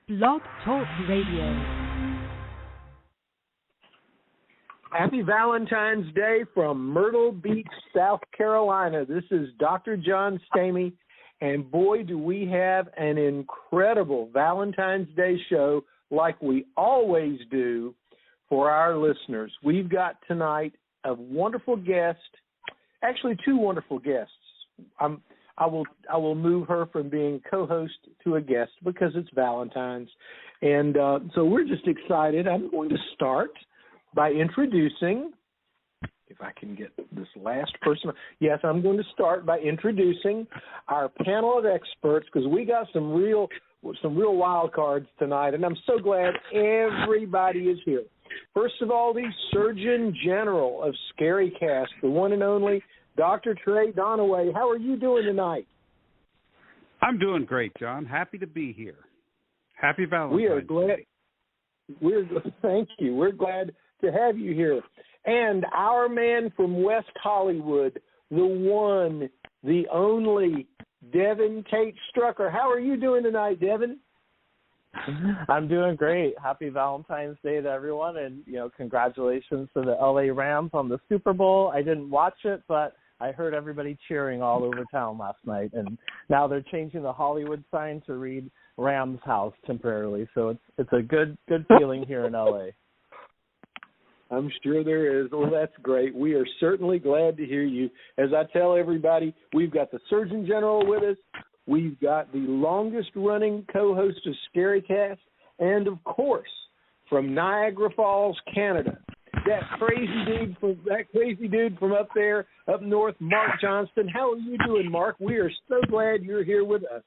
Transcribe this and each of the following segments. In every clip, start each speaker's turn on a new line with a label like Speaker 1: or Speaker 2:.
Speaker 1: Blog Talk Radio.
Speaker 2: Happy Valentine's Day from Myrtle Beach, South Carolina. This is Dr. John Stamey, and boy, do we have an incredible Valentine's Day show like we always do for our listeners. We've got tonight a wonderful guest, actually two wonderful guests. I will move her from being co-host to a guest because it's Valentine's. And so we're just excited. I'm going to start by introducing, if I can get this last person. Yes, I'm going to start by introducing our panel of experts because we got some real wild cards tonight, and I'm so glad everybody is here. First of all, the Surgeon General of ScaryCast, the one and only Dr. Trey Donaway. How are you doing tonight?
Speaker 3: I'm doing great, John. Happy to be here. Happy Valentine's
Speaker 2: We are glad. Thank you. We're glad to have you here. And our man from West Hollywood, the one, the only, Devin Tate Strucker. How are you doing tonight, Devin?
Speaker 4: I'm doing great. Happy Valentine's Day to everyone, and congratulations to the LA Rams on the Super Bowl. I didn't watch it, but I heard everybody cheering all over town last night, and now they're changing the Hollywood sign to read Rams House temporarily. So it's a good feeling here in LA.
Speaker 2: I'm sure there is. Well, that's great. We are certainly glad to hear you. As I tell everybody, we've got the Surgeon General with us. We've got the longest-running co-host of ScaryCast, and, of course, from Niagara Falls, Canada, that crazy dude from up there, up north, Mark Johnston. How are you doing, Mark? We are so glad you're here with us.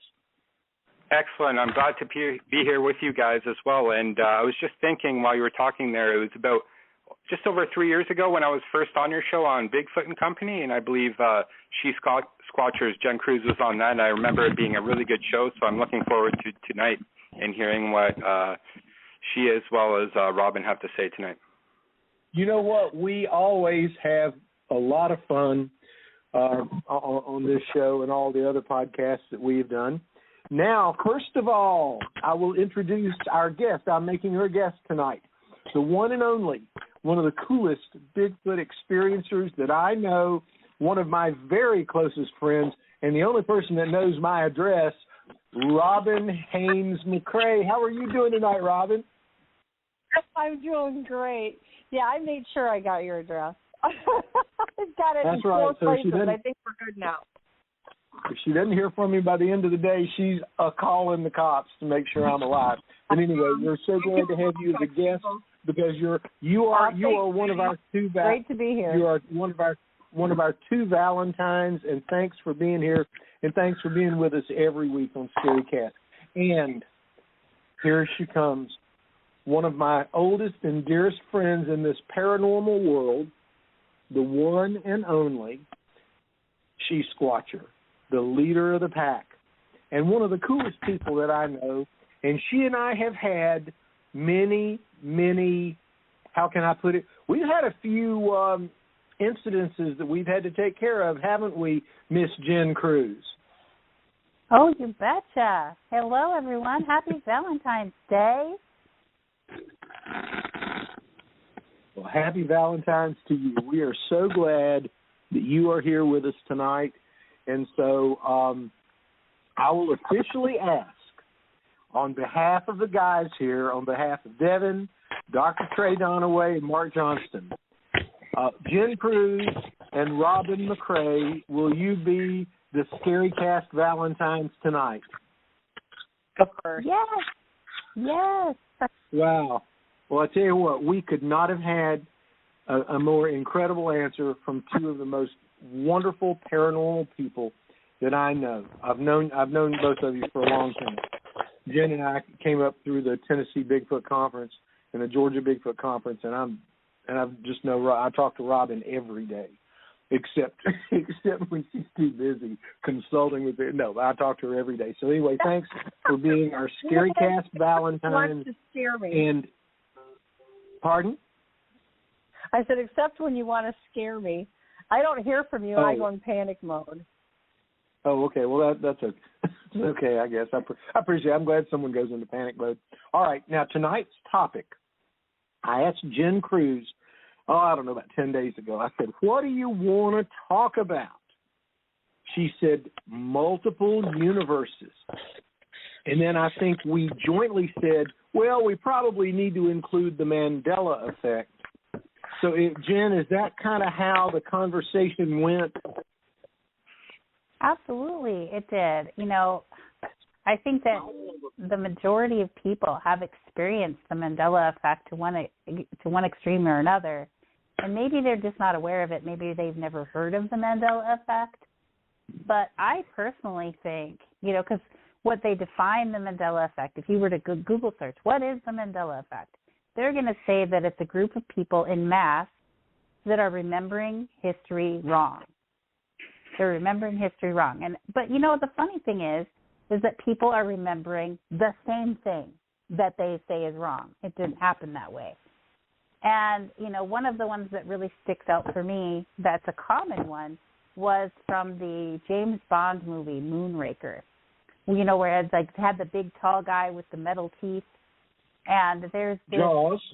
Speaker 5: Excellent. I'm glad to be here with you guys as well. And I was just thinking while you were talking there, it was about just over 3 years ago when I was first on your show on Bigfoot and Company, and I believe She Squatcher's Jen Kruse was on that, and I remember it being a really good show, so I'm looking forward to tonight and hearing what she as well as Robin have to say tonight.
Speaker 2: You know what? We always have a lot of fun on this show and all the other podcasts that we've done. Now, first of all, I will introduce our guest. I'm making her guest tonight, the one and only, one of the coolest Bigfoot experiencers that I know, one of my very closest friends, and the only person that knows my address, Robin Haynes McCray. How are you doing tonight, Robin?
Speaker 6: I'm doing great. Yeah, I made sure I got your address. I've got it in 4 places. I think we're good now.
Speaker 2: If she doesn't hear from me by the end of the day, she's calling the cops to make sure I'm alive. But anyway, we're so glad to have you as a guest because you are one of our two.
Speaker 6: Great to be here.
Speaker 2: You are one of our two Valentines, and thanks for being here, and thanks for being with us every week on ScaryCast. And here she comes, one of my oldest and dearest friends in this paranormal world, the one and only She Squatcher, the leader of the pack, and one of the coolest people that I know. And she and I have had many, how can I put it? We've had a few incidences that we've had to take care of, haven't we, Miss Jen Kruse?
Speaker 6: Oh, you betcha. Hello, everyone. Happy Valentine's Day.
Speaker 2: Well, happy Valentine's to you. We are so glad that you are here with us tonight. And so I will officially ask, on behalf of the guys here, on behalf of Devin, Dr. Trey Donaway, and Mark Johnston, Jen Kruse and Robin McCray, will you be the ScaryCast Valentines tonight?
Speaker 6: Of course. Yes.
Speaker 2: Wow. Well, I tell you what, we could not have had a more incredible answer from two of the most wonderful paranormal people that I know. I've known both of you for a long time. Jen and I came up through the Tennessee Bigfoot Conference and the Georgia Bigfoot Conference, and I just know I talk to Robin every day, except when she's too busy consulting with it. No, I talk to her every day. So anyway, thanks for being our ScaryCast Valentine.
Speaker 6: Want to scare me?
Speaker 2: And pardon?
Speaker 6: I said, except when you want to scare me. I don't hear from you, and I go in panic mode.
Speaker 2: Oh, okay. Well, that's okay. Okay, I guess. I appreciate it. I'm glad someone goes into panic mode. All right. Now, tonight's topic, I asked Jen Kruse, I don't know, about 10 days ago. I said, what do you want to talk about? She said, multiple universes. And then I think we jointly said, well, we probably need to include the Mandela effect. So, Jen, is that kind of how the conversation went?
Speaker 6: Absolutely, it did. You know, I think that the majority of people have experienced the Mandela effect to one extreme or another, and maybe they're just not aware of it. Maybe they've never heard of the Mandela effect. But I personally think, you know, because what they define the Mandela effect, if you were to Google search, what is the Mandela effect? They're going to say that it's a group of people in mass that are remembering history wrong. They're remembering history wrong. But, you know, the funny thing is that people are remembering the same thing that they say is wrong. It didn't happen that way. And, you know, one of the ones that really sticks out for me that's a common one was from the James Bond movie, Moonraker. You know, where it had the big tall guy with the metal teeth. And there's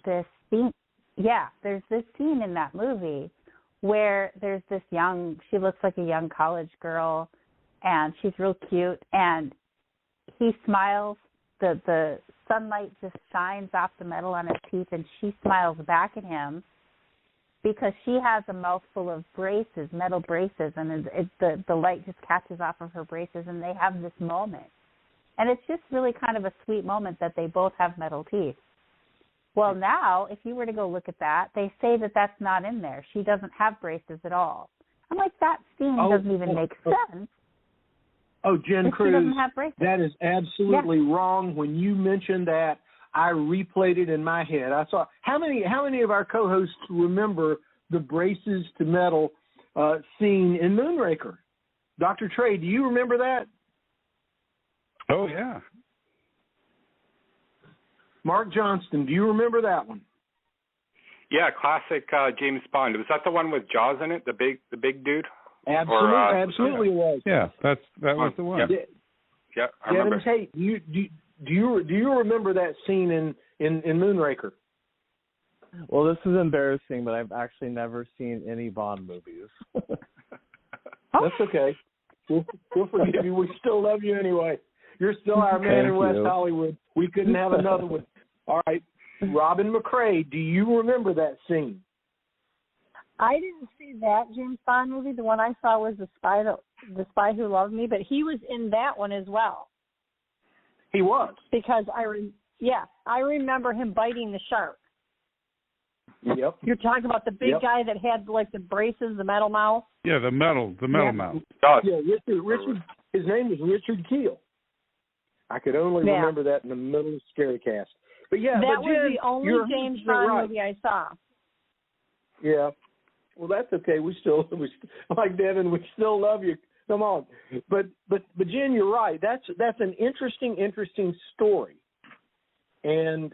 Speaker 6: this scene. Yeah, there's this scene in that movie where there's this she looks like a young college girl, and she's real cute, and he smiles, the sunlight just shines off the metal on his teeth, and she smiles back at him because she has a mouthful of braces, metal braces, and the light just catches off of her braces, and they have this moment. And it's just really kind of a sweet moment that they both have metal teeth. Well, now, if you were to go look at that, they say that that's not in there. She doesn't have braces at all. I'm like, that scene doesn't even make sense.
Speaker 2: Oh, Jen Kruse,
Speaker 6: she doesn't have braces.
Speaker 2: That is absolutely wrong. When you mentioned that, I replayed it in my head. I saw how many of our co-hosts remember the braces to metal scene in Moonraker? Dr. Trey, do you remember that?
Speaker 3: Oh, yeah.
Speaker 2: Mark Johnston, do you remember that one?
Speaker 5: Yeah, classic James Bond. Was that the one with Jaws in it? The big dude?
Speaker 2: Absolutely, absolutely it was.
Speaker 3: Yeah, that was the one.
Speaker 5: Yeah, I remember.
Speaker 2: Devin Tate, do you remember that scene in Moonraker?
Speaker 4: Well, this is embarrassing, but I've actually never seen any Bond movies.
Speaker 2: That's okay. We'll forgive you. We still love you anyway. You're still our man in West Hollywood. We couldn't have another one. All right. Robin McCray, do you remember that scene?
Speaker 6: I didn't see that James Bond movie. The one I saw was The Spy Who Loved Me, but he was in that one as well.
Speaker 2: He was.
Speaker 6: Because I remember him biting the shark.
Speaker 2: Yep.
Speaker 6: You're talking about the big guy that had like the braces, the metal mouth?
Speaker 3: Yeah, the metal mouth.
Speaker 2: Yeah, Richard. His name was Richard Keel. I could only remember that in the middle of ScaryCast. But yeah,
Speaker 6: that was the only James Bond movie I saw.
Speaker 2: Yeah. Well, that's okay. We still like Devin. We still love you. Come on. But Jen, you're right. That's an interesting story. And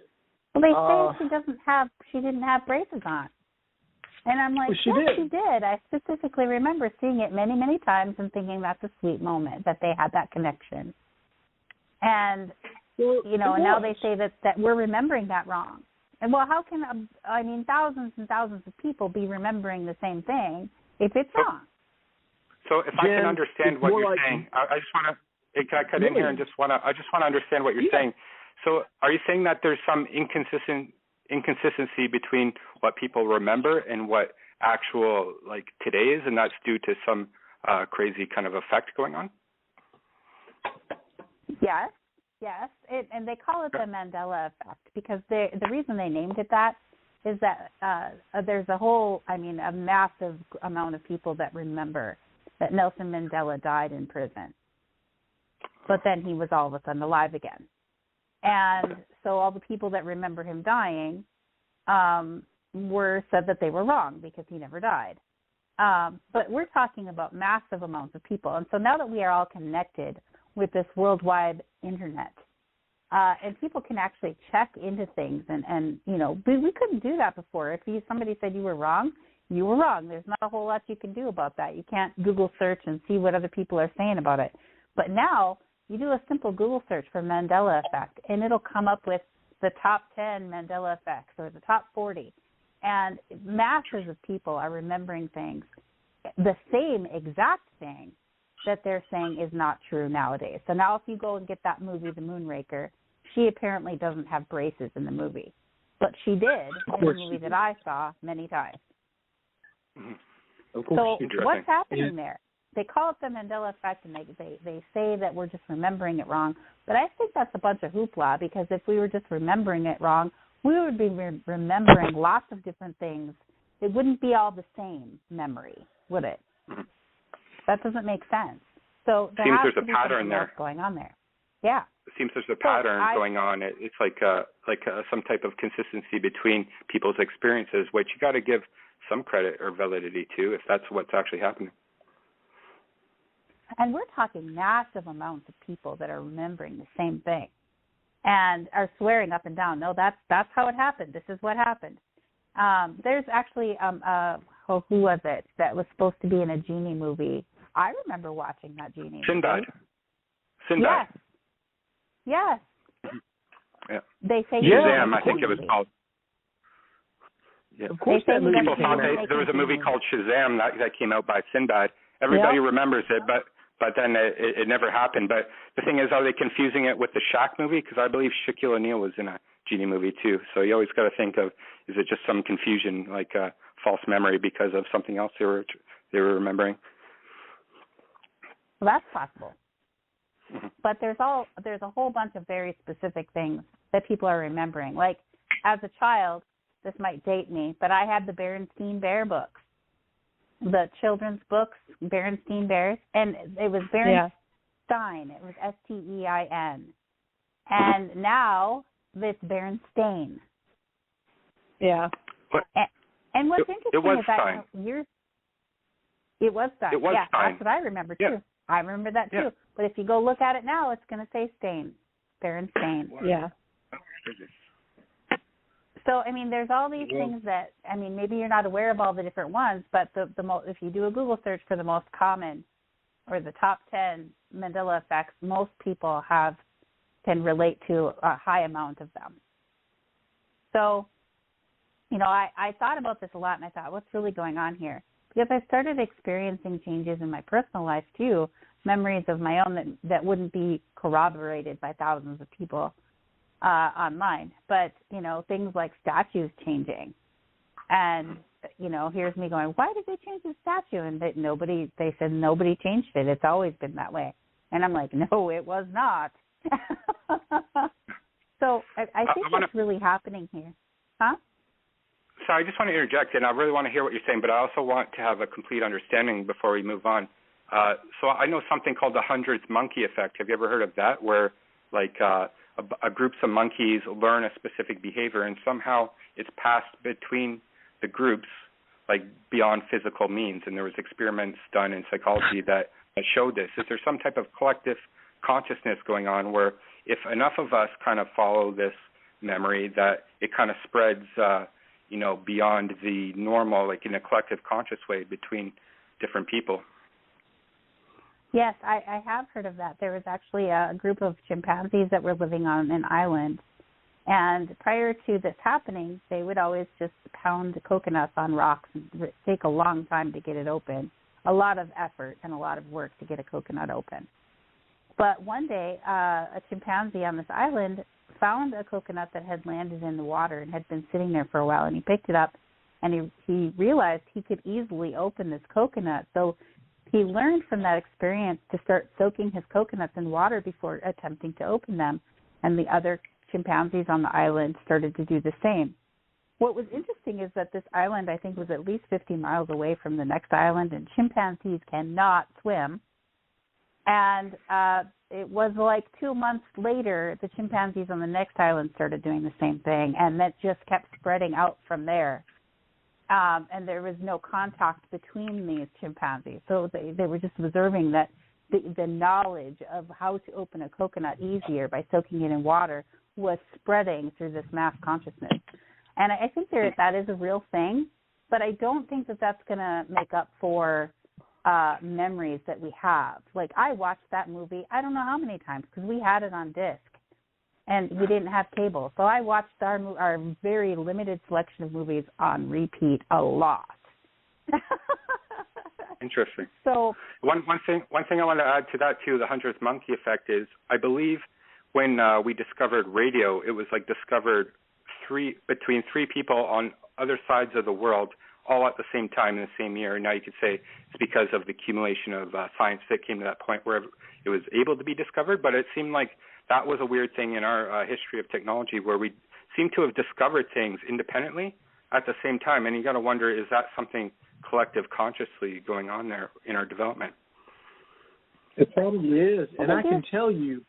Speaker 6: well, they say she didn't have braces on. And I'm like, she did. I specifically remember seeing it many, many times and thinking that's a sweet moment that they had that connection. And, you know, and now they say that we're remembering that wrong. And, well, how can, thousands and thousands of people be remembering the same thing if it's wrong?
Speaker 5: So if I can understand what you're saying, I just want to, can I cut in here and I just want to understand what you're saying. So are you saying that there's some inconsistency between what people remember and what actual, like, today is, and that's due to some crazy kind of effect going on? Yes,
Speaker 6: and they call it the Mandela effect because the reason they named it that is that there's a massive amount of people that remember that Nelson Mandela died in prison, but then he was all of a sudden alive again. And so all the people that remember him dying said that they were wrong because he never died. But we're talking about massive amounts of people. And so now that we are all connected with this worldwide internet, and people can actually check into things and you know, we couldn't do that before. If somebody said you were wrong, you were wrong. There's not a whole lot you can do about that. You can't Google search and see what other people are saying about it. But now you do a simple Google search for Mandela effect, and it'll come up with the top 10 Mandela effects or the top 40. And masses of people are remembering things, the same exact thing that they're saying is not true nowadays. So now if you go and get that movie, The Moonraker, she apparently doesn't have braces in the movie. But she did in the movie that I saw many times.
Speaker 2: Of course.
Speaker 6: So what's happening there? They call it the Mandela effect, and they say that we're just remembering it wrong. But I think that's a bunch of hoopla, because if we were just remembering it wrong, we would be remembering lots of different things. It wouldn't be all the same memory, would it? That doesn't make sense. So there
Speaker 5: seems
Speaker 6: has
Speaker 5: there's
Speaker 6: to be
Speaker 5: a pattern there
Speaker 6: going on there. Yeah.
Speaker 5: It seems there's a pattern going on. It's like some type of consistency between people's experiences, which you got to give some credit or validity to if that's what's actually happening.
Speaker 6: And we're talking massive amounts of people that are remembering the same thing and are swearing up and down, no, that's how it happened. This is what happened. There's actually, who was it that was supposed to be in a genie movie? I remember watching that genie movie.
Speaker 5: Sinbad.
Speaker 6: Yes.
Speaker 5: Yeah.
Speaker 6: They say
Speaker 5: Shazam, I think it was called. Yeah.
Speaker 2: Of course,
Speaker 5: people thought there was a movie called Shazam that came out by Sinbad. Everybody remembers it, but then it never happened. But the thing is, are they confusing it with the Shaq movie? Because I believe Shaquille O'Neal was in a genie movie too. So you always got to think of, is it just some confusion, like a false memory because of something else they were remembering?
Speaker 6: Well, that's possible. Mm-hmm. But there's a whole bunch of very specific things that people are remembering. Like as a child, this might date me, but I had the Berenstein Bear books. The children's books, Berenstein Bears, and it was Berenstein. It was Stein. And now it's Berenstain.
Speaker 4: Yeah.
Speaker 6: And what's interesting is that it was Stein. Yeah,
Speaker 5: Stein.
Speaker 6: That's what I remember too. I remember that too. But if you go look at it now, it's going to say Stain. Berenstain.
Speaker 4: Yeah.
Speaker 6: So, I mean, there's all these things that, I mean, maybe you're not aware of all the different ones, but if you do a Google search for the most common or the top 10 Mandela effects, most people can relate to a high amount of them. So, you know, I thought about this a lot, and I thought, what's really going on here? Because I started experiencing changes in my personal life, too, memories of my own that wouldn't be corroborated by thousands of people online, but, you know, things like statues changing. And, you know, here's me going, why did they change the statue? And they said nobody changed it. It's always been that way. And I'm like, no, it was not. So I think what's really happening here. Huh?
Speaker 5: So I just want to interject, and I really want to hear what you're saying, but I also want to have a complete understanding before we move on. So I know something called the 100th monkey effect. Have you ever heard of that, where, like, a groups of monkeys learn a specific behavior, and somehow it's passed between the groups, like beyond physical means. And there was experiments done in psychology that showed this. Is there some type of collective consciousness going on where if enough of us kind of follow this memory, that it kind of spreads, beyond the normal, like in a collective conscious way between different people?
Speaker 6: Yes, I have heard of that. There was actually a group of chimpanzees that were living on an island, and prior to this happening, they would always just pound coconuts on rocks and take a long time to get it open, a lot of effort and a lot of work to get a coconut open. But one day, a chimpanzee on this island found a coconut that had landed in the water and had been sitting there for a while, and he picked it up, and he realized he could easily open this coconut. So he learned from that experience to start soaking his coconuts in water before attempting to open them, and the other chimpanzees on the island started to do the same. What was interesting is that this island, I think, was at least 50 miles away from the next island, and chimpanzees cannot swim. And it was like 2 months later, the chimpanzees on the next island started doing the same thing, and that just kept spreading out from there. And there was no contact between these chimpanzees. So they were just observing that the knowledge of how to open a coconut easier by soaking it in water was spreading through this mass consciousness. And I think that is a real thing, but I don't think that that's going to make up for memories that we have. Like, I watched that movie I don't know how many times because we had it on disc and we didn't have cable. So I watched our very limited selection of movies on repeat a lot.
Speaker 5: Interesting.
Speaker 6: So
Speaker 5: one thing I want to add to that too, the 100th monkey effect, is I believe when we discovered radio, it was like discovered between three people on other sides of the world, all at the same time in the same year. Now you could say it's because of the accumulation of science that came to that point where it was able to be discovered, but it seemed like that was a weird thing in our history of technology where we seem to have discovered things independently at the same time. And you got to wonder, is that something collective consciously going on there in our development?
Speaker 2: It probably is. And I can tell you,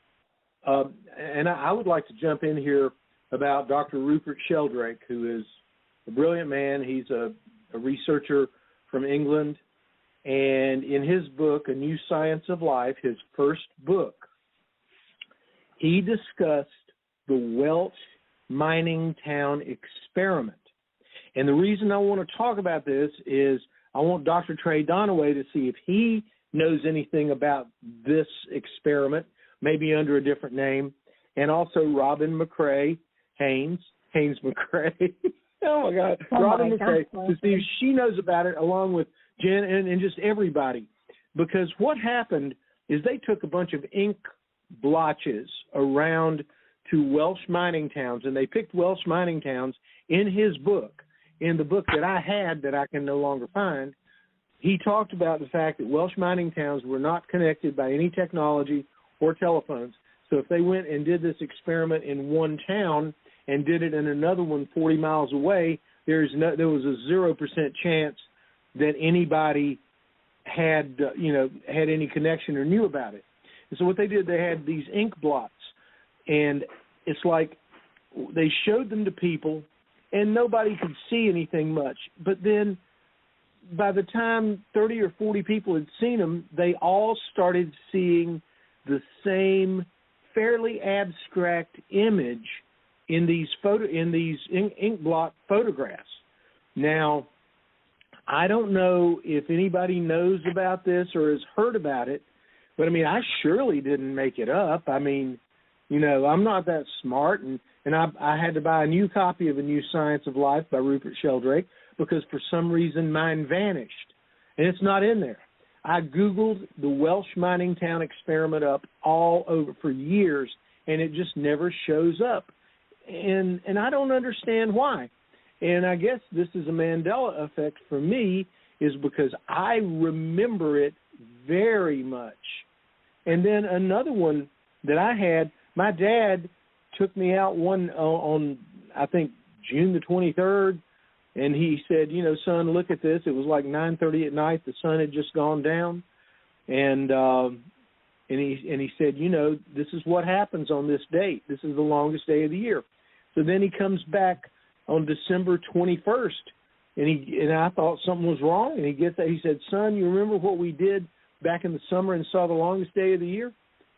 Speaker 2: and I would like to jump in here about Dr. Rupert Sheldrake, who is a brilliant man. He's a researcher from England. And in his book, A New Science of Life, his first book, he discussed the Welsh mining town experiment. And the reason I want to talk about this is I want Dr. Trey Donaway to see if he knows anything about this experiment, maybe under a different name, and also Robin McCray, Haynes McCray. Oh, my God. Robin McCray, to see if she knows about it along with Jen and just everybody. Because what happened is they took a bunch of ink blotches around to Welsh mining towns, and they picked Welsh mining towns in his book. In the book that I had that I can no longer find, he talked about the fact that Welsh mining towns were not connected by any technology or telephones. So if they went and did this experiment in one town and did it in another one 40 miles away, there was a 0% chance that anybody had any connection or knew about it. And so what they did, they had these ink blots, and it's like they showed them to people, and nobody could see anything much. But then by the time 30 or 40 people had seen them, they all started seeing the same fairly abstract image in these ink blot photographs. Now, I don't know if anybody knows about this or has heard about it, but, I mean, I surely didn't make it up. I mean, I'm not that smart, and I had to buy a new copy of A New Science of Life by Rupert Sheldrake because for some reason mine vanished, and it's not in there. I Googled the Welsh mining town experiment up all over for years, and it just never shows up. And I don't understand why. And I guess this is a Mandela effect for me, is because I remember it very much. And then another one that I had, my dad took me out on I think June the 23rd, and he said, son, look at this. It was like 9:30 at night. The sun had just gone down, and he said, this is what happens on this date. This is the longest day of the year. So then he comes back on December 21st, and I thought something was wrong. And he said, son, you remember what we did back in the summer and saw the longest day of the year?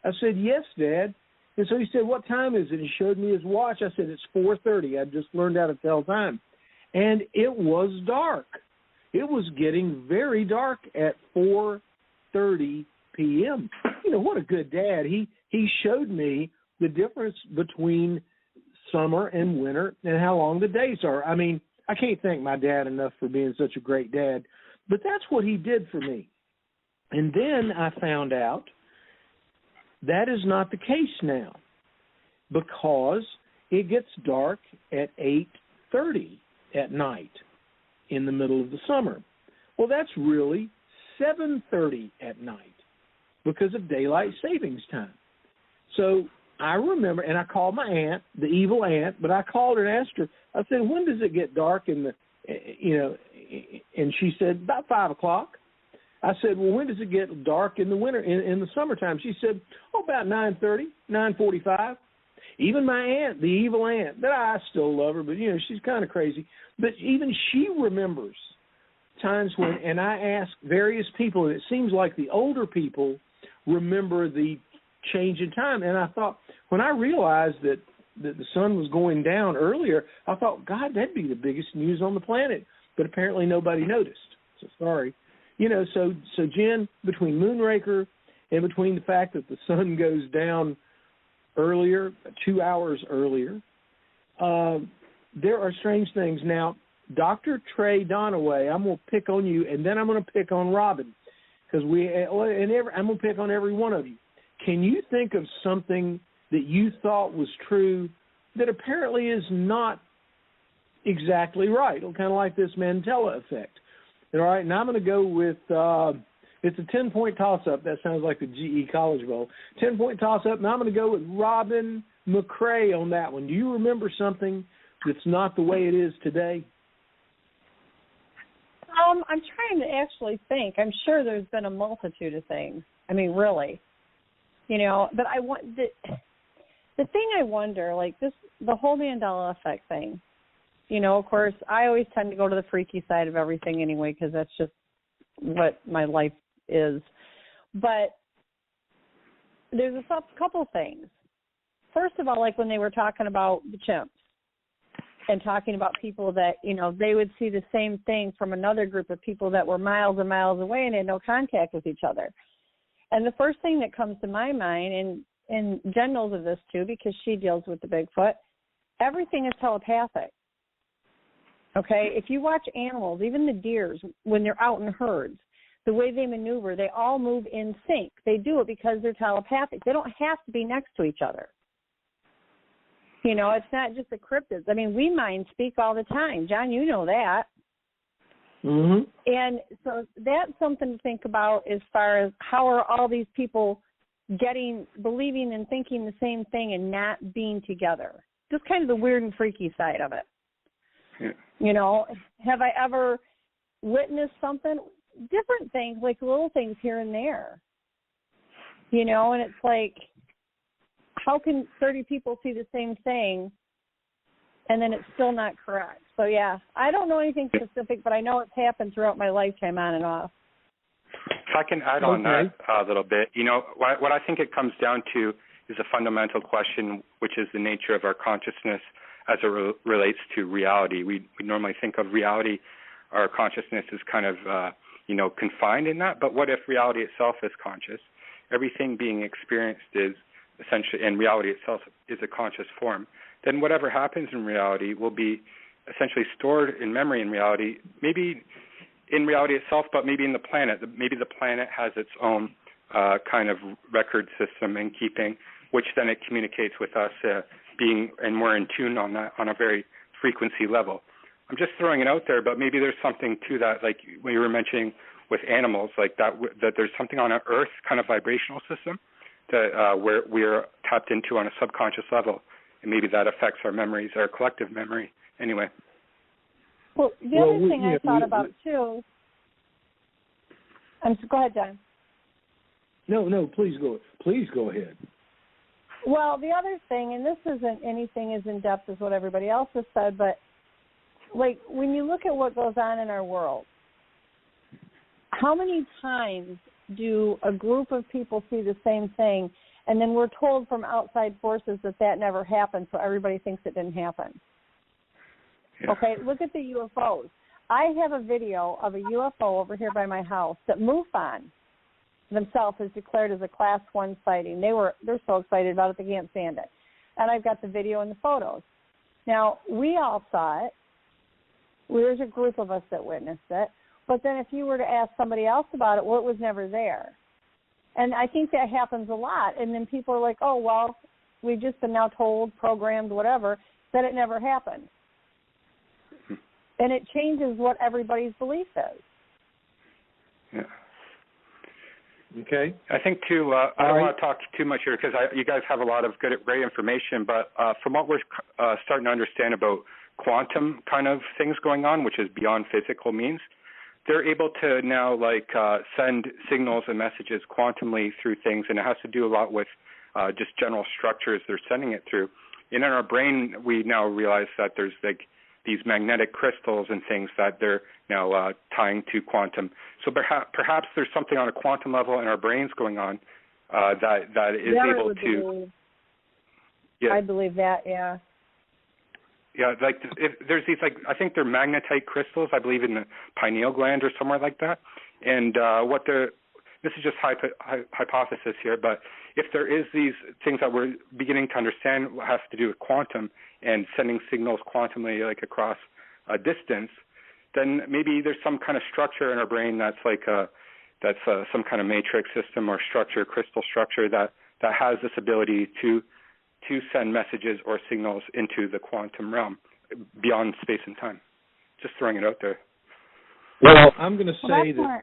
Speaker 2: I said, yes, Dad. And so he said, what time is it? He showed me his watch. I said, it's 4:30. I just learned how to tell time. And it was dark. It was getting very dark at 4:30 p.m. What a good dad. He showed me the difference between summer and winter and how long the days are. I mean, I can't thank my dad enough for being such a great dad, but that's what he did for me. And then I found out that is not the case now, because it gets dark at 8:30 at night in the middle of the summer. Well, that's really 7:30 at night because of daylight savings time. So I remember, and I called my aunt, the evil aunt, but I called her and asked her, I said, when does it get dark in the, and she said, about 5 o'clock. I said, well, when does it get dark in the winter, in the summertime? She said, about 9:30, 9:45. Even my aunt, the evil aunt, that I still love her, but, she's kind of crazy. But even she remembers times when, and I asked various people, and it seems like the older people remember the change in time. And I thought, when I realized that the sun was going down earlier, I thought, God, that'd be the biggest news on the planet. but apparently nobody noticed. So sorry. You know, so Jen, between Moonraker and between the fact that the sun goes down earlier, 2 hours earlier, there are strange things. Now, Dr. Trey Donaway, I'm going to pick on you, and then I'm going to pick on Robin, because I'm going to pick on every one of you. Can you think of something that you thought was true that apparently is not exactly right? Kind of like this Mandela effect. All right, and I'm going to go with it's a 10-point toss-up. That sounds like the GE College Bowl. 10-point toss-up, and I'm going to go with Robin McCray on that one. Do you remember something that's not the way it is today?
Speaker 7: I'm trying to actually think. I'm sure there's been a multitude of things. I mean, really, you know. But I want the thing I wonder, like the whole Mandela effect thing. You know, of course, I always tend to go to the freaky side of everything anyway, because that's just what my life is. But there's a couple things. First of all, like when they were talking about the chimps and talking about people that, you know, they would see the same thing from another group of people that were miles and miles away and had no contact with each other. And the first thing that comes to my mind, and Jen knows of this too because she deals with the Bigfoot, everything is telepathic. Okay, if you watch animals, even the deers, when they're out in herds, the way they maneuver, they all move in sync. They do it because they're telepathic. They don't have to be next to each other. You know, it's not just the cryptids. I mean, we mind speak all the time. John, you know that.
Speaker 2: Mm-hmm.
Speaker 7: And so that's something to think about as far as how are all these people believing and thinking the same thing and not being together. Just kind of the weird and freaky side of it.
Speaker 5: Yeah.
Speaker 7: You know, have I ever witnessed something? Different things, like little things here and there. You know, and it's like, how can 30 people see the same thing and then it's still not correct? So, yeah, I don't know anything specific, but I know it's happened throughout my lifetime on and off.
Speaker 5: If I can add on that a little bit, you know, what I think it comes down to is a fundamental question, which is the nature of our consciousness as it relates to reality. We normally think of reality, our consciousness is kind of, you know, confined in that. But what if reality itself is conscious? Everything being experienced is essentially, and reality itself is a conscious form. Then whatever happens in reality will be essentially stored in memory in reality, maybe in reality itself, but maybe in the planet. Maybe the planet has its own kind of record system and keeping, which then it communicates with us being, and we're in tune on that on a very frequency level. I'm just throwing it out there, but maybe there's something to that, like when you were mentioning with animals, like that there's something on an Earth kind of vibrational system that where we're tapped into on a subconscious level, and maybe that affects our memories, our collective memory. Anyway.
Speaker 7: Well, the other thing I thought about too. Go ahead, John.
Speaker 2: No, please go ahead.
Speaker 7: Well, the other thing, and this isn't anything as in-depth as what everybody else has said, but, like, when you look at what goes on in our world, how many times do a group of people see the same thing, and then we're told from outside forces that never happened, so everybody thinks it didn't happen? Yeah. Okay, look at the UFOs. I have a video of a UFO over here by my house that MUFON themselves has declared as a Class 1 sighting. They're so excited about it they can't stand it. And I've got the video and the photos. Now, we all saw it. There's a group of us that witnessed it. But then if you were to ask somebody else about it, well, it was never there. And I think that happens a lot. And then people are like, oh, well, we've just been now told, programmed, whatever, that it never happened. And it changes what everybody's belief is.
Speaker 5: Yeah.
Speaker 2: Okay.
Speaker 5: I think, too, I don't want to talk too much here because you guys have a lot of great information, but from what we're starting to understand about quantum kind of things going on, which is beyond physical means, they're able to now, like, send signals and messages quantumly through things, and it has to do a lot with just general structures they're sending it through. And in our brain, we now realize that there's, like, these magnetic crystals and things that they're now tying to quantum. So perhaps there's something on a quantum level in our brains going on that is able to.
Speaker 7: Yeah, I believe that. Yeah.
Speaker 5: Yeah, like there's these, like, I think they're magnetite crystals, I believe, in the pineal gland or somewhere like that. And this is just hypothesis here, but if there is these things that we're beginning to understand what has to do with quantum and sending signals quantumly, like across a distance, then maybe there's some kind of structure in our brain that's like some kind of matrix system or structure, crystal structure that has this ability to send messages or signals into the quantum realm beyond space and time. Just throwing it out there.
Speaker 2: Well, I'm going to say that.
Speaker 6: More...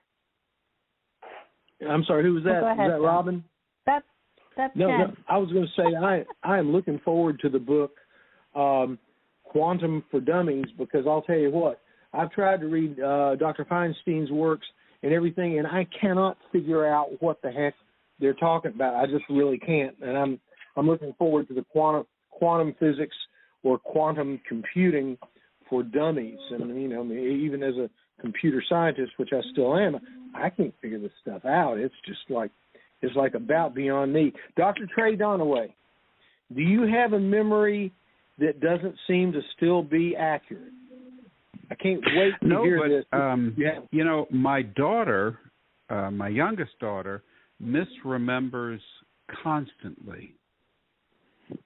Speaker 2: I'm sorry, who was that?
Speaker 6: Go ahead,
Speaker 2: was that Robin?
Speaker 6: That's
Speaker 2: no, I was going to say I am looking forward to the book Quantum for Dummies, because I'll tell you what, I've tried to read Dr. Feinstein's works and everything, and I cannot figure out what the heck they're talking about. I just really can't, and I'm looking forward to the quantum physics or quantum computing for dummies. And you know, even as a computer scientist, which I still am, I can't figure this stuff out. It's just like about beyond me. Dr. Trey Donaway, do you have a memory that doesn't seem to still be accurate? I can't wait to hear this.
Speaker 3: You know, my daughter, my youngest daughter, misremembers constantly.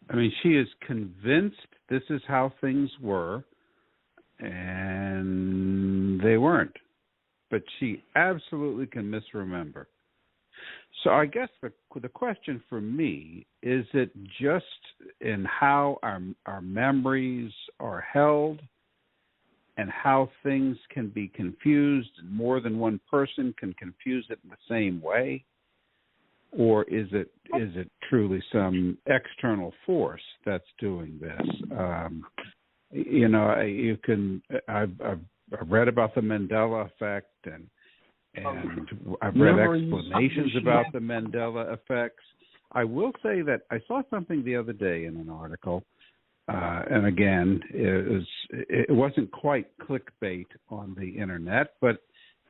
Speaker 3: I mean, she is convinced this is how things were, and they weren't. But she absolutely can misremember. So I guess the question for me, is it just in how our memories are held and how things can be confused, and more than one person can confuse it in the same way? Or is it truly some external force that's doing this? You know, I've read about the Mandela effect, and I've read explanations about the Mandela effects. I will say that I saw something the other day in an article, and again, it wasn't quite clickbait on the internet, but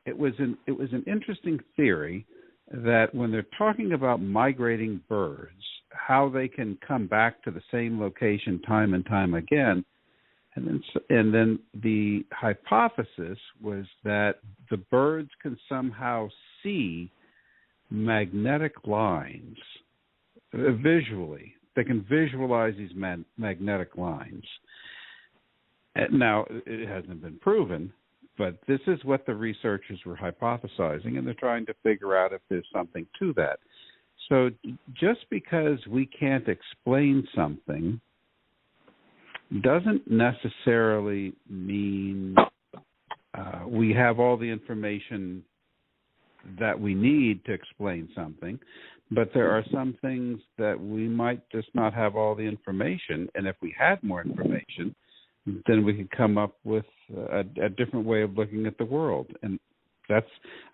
Speaker 3: it was an interesting theory that when they're talking about migrating birds, how they can come back to the same location time and time again. And then the hypothesis was that the birds can somehow see magnetic lines visually. They can visualize these magnetic lines. Now, it hasn't been proven, but this is what the researchers were hypothesizing, and they're trying to figure out if there's something to that. So just because we can't explain something doesn't necessarily mean we have all the information that we need to explain something, but there are some things that we might just not have all the information, and if we had more information, then we could come up with a different way of looking at the world. And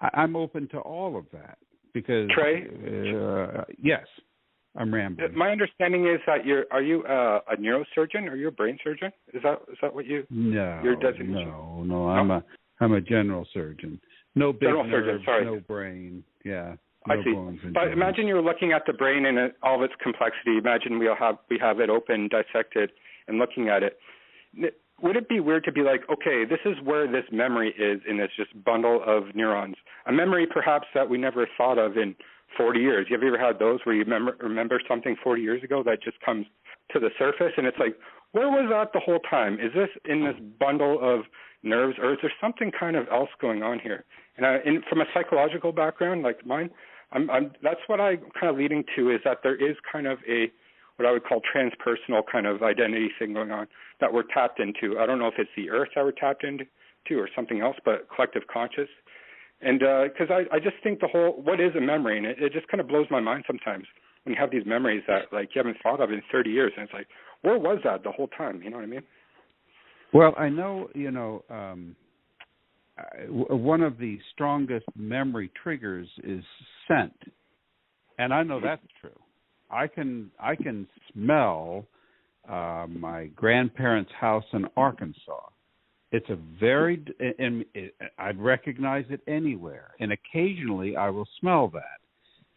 Speaker 3: I'm open to all of that, because
Speaker 5: Trey?
Speaker 3: Yes. I'm rambling.
Speaker 5: My understanding is that are you a neurosurgeon? Are you a brain surgeon? Is that what you?
Speaker 3: No,
Speaker 5: your designation?
Speaker 3: No. I'm a general surgeon. No big nerves,
Speaker 5: sorry.
Speaker 3: No brain. Yeah.
Speaker 5: I see. But imagine you're looking at the brain and all of its complexity. Imagine we have it open, dissected, and looking at it. Would it be weird to be like, okay, this is where this memory is in this just bundle of neurons? A memory perhaps that we never thought of in 40 years. Have you ever had those where you remember something 40 years ago that just comes to the surface, and it's like, where was that the whole time? Is this in this bundle of nerves, or is there something kind of else going on here? And from a psychological background like mine, that's what I'm kind of leading to, is that there is kind of what I would call transpersonal kind of identity thing going on that we're tapped into. I don't know if it's the earth that we're tapped into or something else, but collective conscious. And because I just think what is a memory? And it just kind of blows my mind sometimes when you have these memories that like you haven't thought of in 30 years. And it's like, where was that the whole time? You know what I mean?
Speaker 3: Well, I know, one of the strongest memory triggers is scent. And I know that's true. I can smell my grandparents' house in Arkansas. It's I'd recognize it anywhere, and occasionally I will smell that.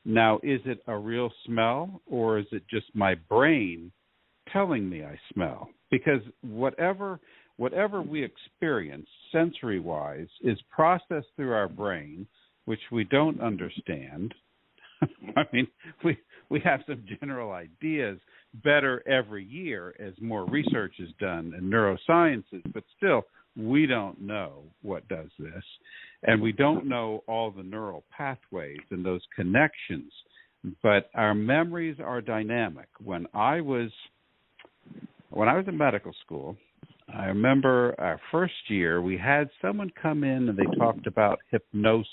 Speaker 3: Now, is it a real smell, or is it just my brain telling me I smell? because whatever we experience sensory-wise is processed through our brain, which we don't understand. I mean, we have some general ideas better every year as more research is done in neurosciences, but still, we don't know what does this, and we don't know all the neural pathways and those connections. But our memories are dynamic. When I was in medical school, I remember our first year we had someone come in and they talked about hypnosis.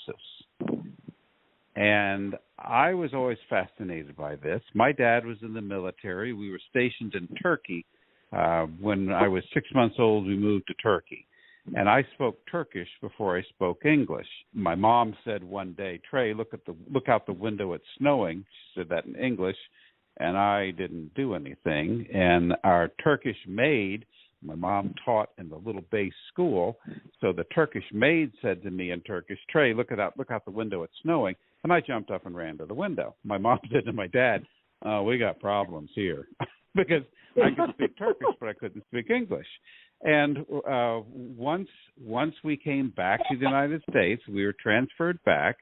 Speaker 3: And I was always fascinated by this. My dad was in the military. We were stationed in Turkey. When I was 6 months old, we moved to Turkey. And I spoke Turkish before I spoke English. My mom said one day, "Trey, look out the window, it's snowing." She said that in English, and I didn't do anything. And our Turkish maid, my mom taught in the little base school, so the Turkish maid said to me in Turkish, "Trey, look out the window, it's snowing." And I jumped up and ran to the window. My mom said to my dad, "We got problems here," because I could speak Turkish, but I couldn't speak English. And once we came back to the United States, we were transferred back,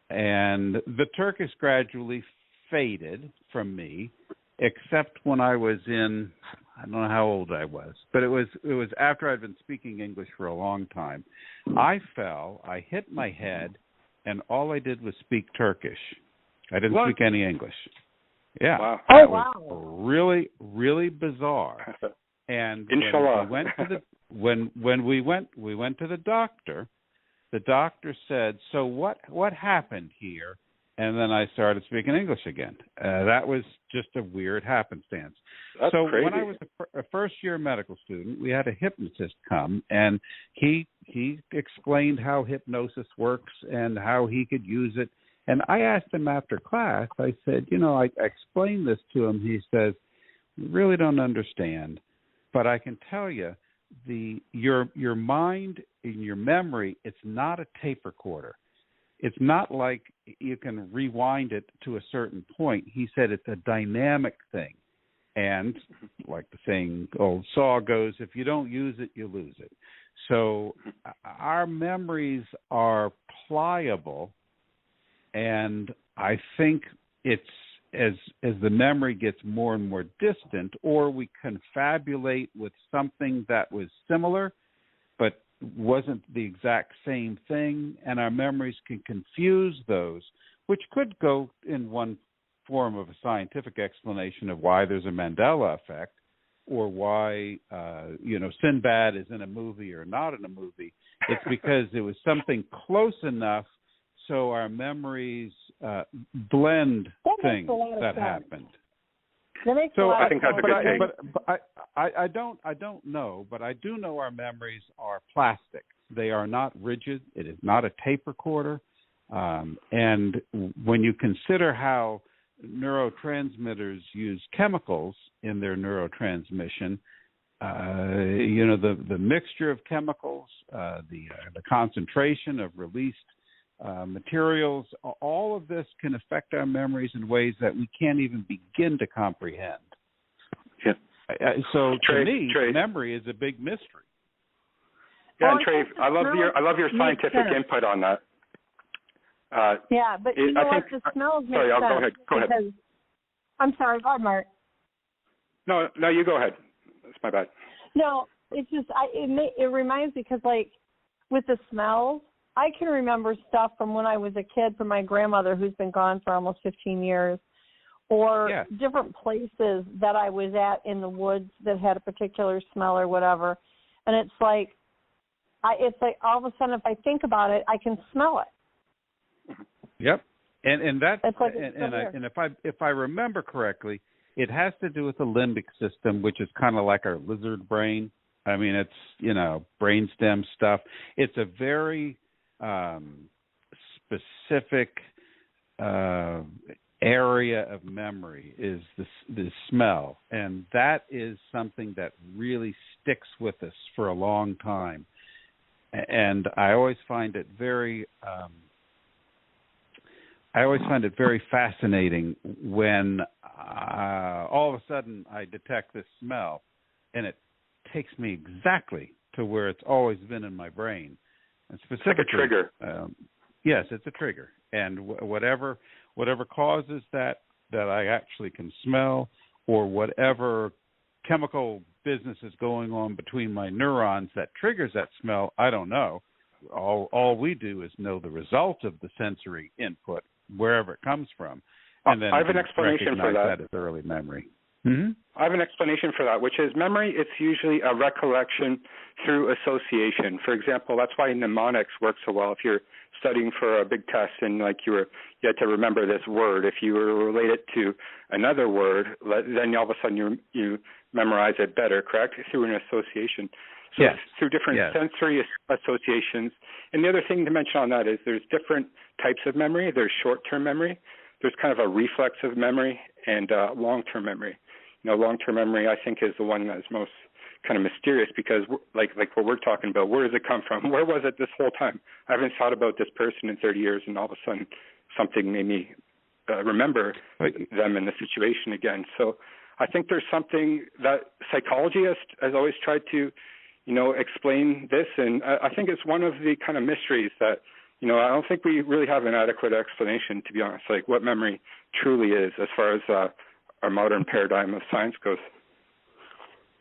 Speaker 3: and the Turkish gradually faded from me, except when I was in, I don't know how old I was, but it was after I'd been speaking English for a long time. I fell, I hit my head, and all I did was speak Turkish. I didn't speak any English. Yeah.
Speaker 5: Wow.
Speaker 3: That was really, really bizarre. And
Speaker 5: Inshallah.
Speaker 3: when we went to the doctor said, "So what happened here?" And then I started speaking English again. That was just a weird happenstance.
Speaker 5: That's
Speaker 3: so
Speaker 5: crazy.
Speaker 3: When I was a first-year medical student, we had a hypnotist come, and he explained how hypnosis works and how he could use it. And I asked him after class, I said, I explained this to him. He says, "You really don't understand. But I can tell you, your mind and your memory, it's not a tape recorder. It's not like you can rewind it to a certain point." He said it's a dynamic thing. And like the saying, old saw goes, if you don't use it, you lose it. So our memories are pliable, and I think it's as the memory gets more and more distant, or we confabulate with something that was similar but wasn't the exact same thing, and our memories can confuse those, which could go in one form of a scientific explanation of why there's a Mandela effect, or why Sinbad is in a movie or not in a movie. It's because it was something close enough so our memories blend things that happened.
Speaker 7: That makes
Speaker 5: so
Speaker 7: a lot
Speaker 5: I think
Speaker 7: of
Speaker 5: that's a good thing.
Speaker 3: But I don't know, but I do know our memories are plastic. They are not rigid. It is not a tape recorder. And when you consider how neurotransmitters use chemicals in their neurotransmission, the mixture of chemicals, the concentration of released materials, all of this can affect our memories in ways that we can't even begin to comprehend.
Speaker 5: Yeah.
Speaker 3: So
Speaker 5: Trey,
Speaker 3: to me,
Speaker 5: Trey.
Speaker 3: Memory is a big mystery.
Speaker 5: Yeah, and Trey, I love your scientific input on that.
Speaker 7: Yeah, but you know what? The smells make sense.
Speaker 5: Sorry, go ahead.
Speaker 7: I'm sorry, go ahead, Mark.
Speaker 5: No, you go ahead. That's my bad.
Speaker 7: No, it's just it reminds me because like with the smells, I can remember stuff from when I was a kid from my grandmother who's been gone for almost 15 years, or different places that I was at in the woods that had a particular smell or whatever. And it's like all of a sudden if I think about it, I can smell it.
Speaker 3: Yep. And that's
Speaker 7: like
Speaker 3: and if I remember correctly, it has to do with the limbic system, which is kind of like our lizard brain. I mean, it's brainstem stuff. It's a very specific area of memory is the smell, and that is something that really sticks with us for a long time. And I always find it very fascinating when all of a sudden I detect this smell, and it takes me exactly to where it's always been in my brain. And specifically,
Speaker 5: it's like a trigger.
Speaker 3: Yes, it's a trigger. And whatever causes that I actually can smell, or whatever chemical business is going on between my neurons that triggers that smell, I don't know. All we do is know the result of the sensory input, wherever it comes from. And then
Speaker 5: I have an explanation for that.
Speaker 3: That is early memory.
Speaker 5: Mm-hmm. I have an explanation for that, which is memory. It's usually a recollection through association. For example, that's why mnemonics work so well. If you're studying for a big test and you had to remember this word, if you were related to another word, then all of a sudden you memorize it better, correct? Through an association. So
Speaker 3: yes.
Speaker 5: Through different sensory associations. And the other thing to mention on that is there's different types of memory. There's short-term memory. There's kind of a reflexive memory and long-term memory. Long-term memory, I think, is the one that is most kind of mysterious because, like what we're talking about, where does it come from? Where was it this whole time? I haven't thought about this person in 30 years, and all of a sudden something made me remember them in the situation again. So I think there's something that psychology has always tried to, explain this, and I think it's one of the kind of mysteries that, I don't think we really have an adequate explanation, to be honest, like what memory truly is as far as our modern paradigm of science goes.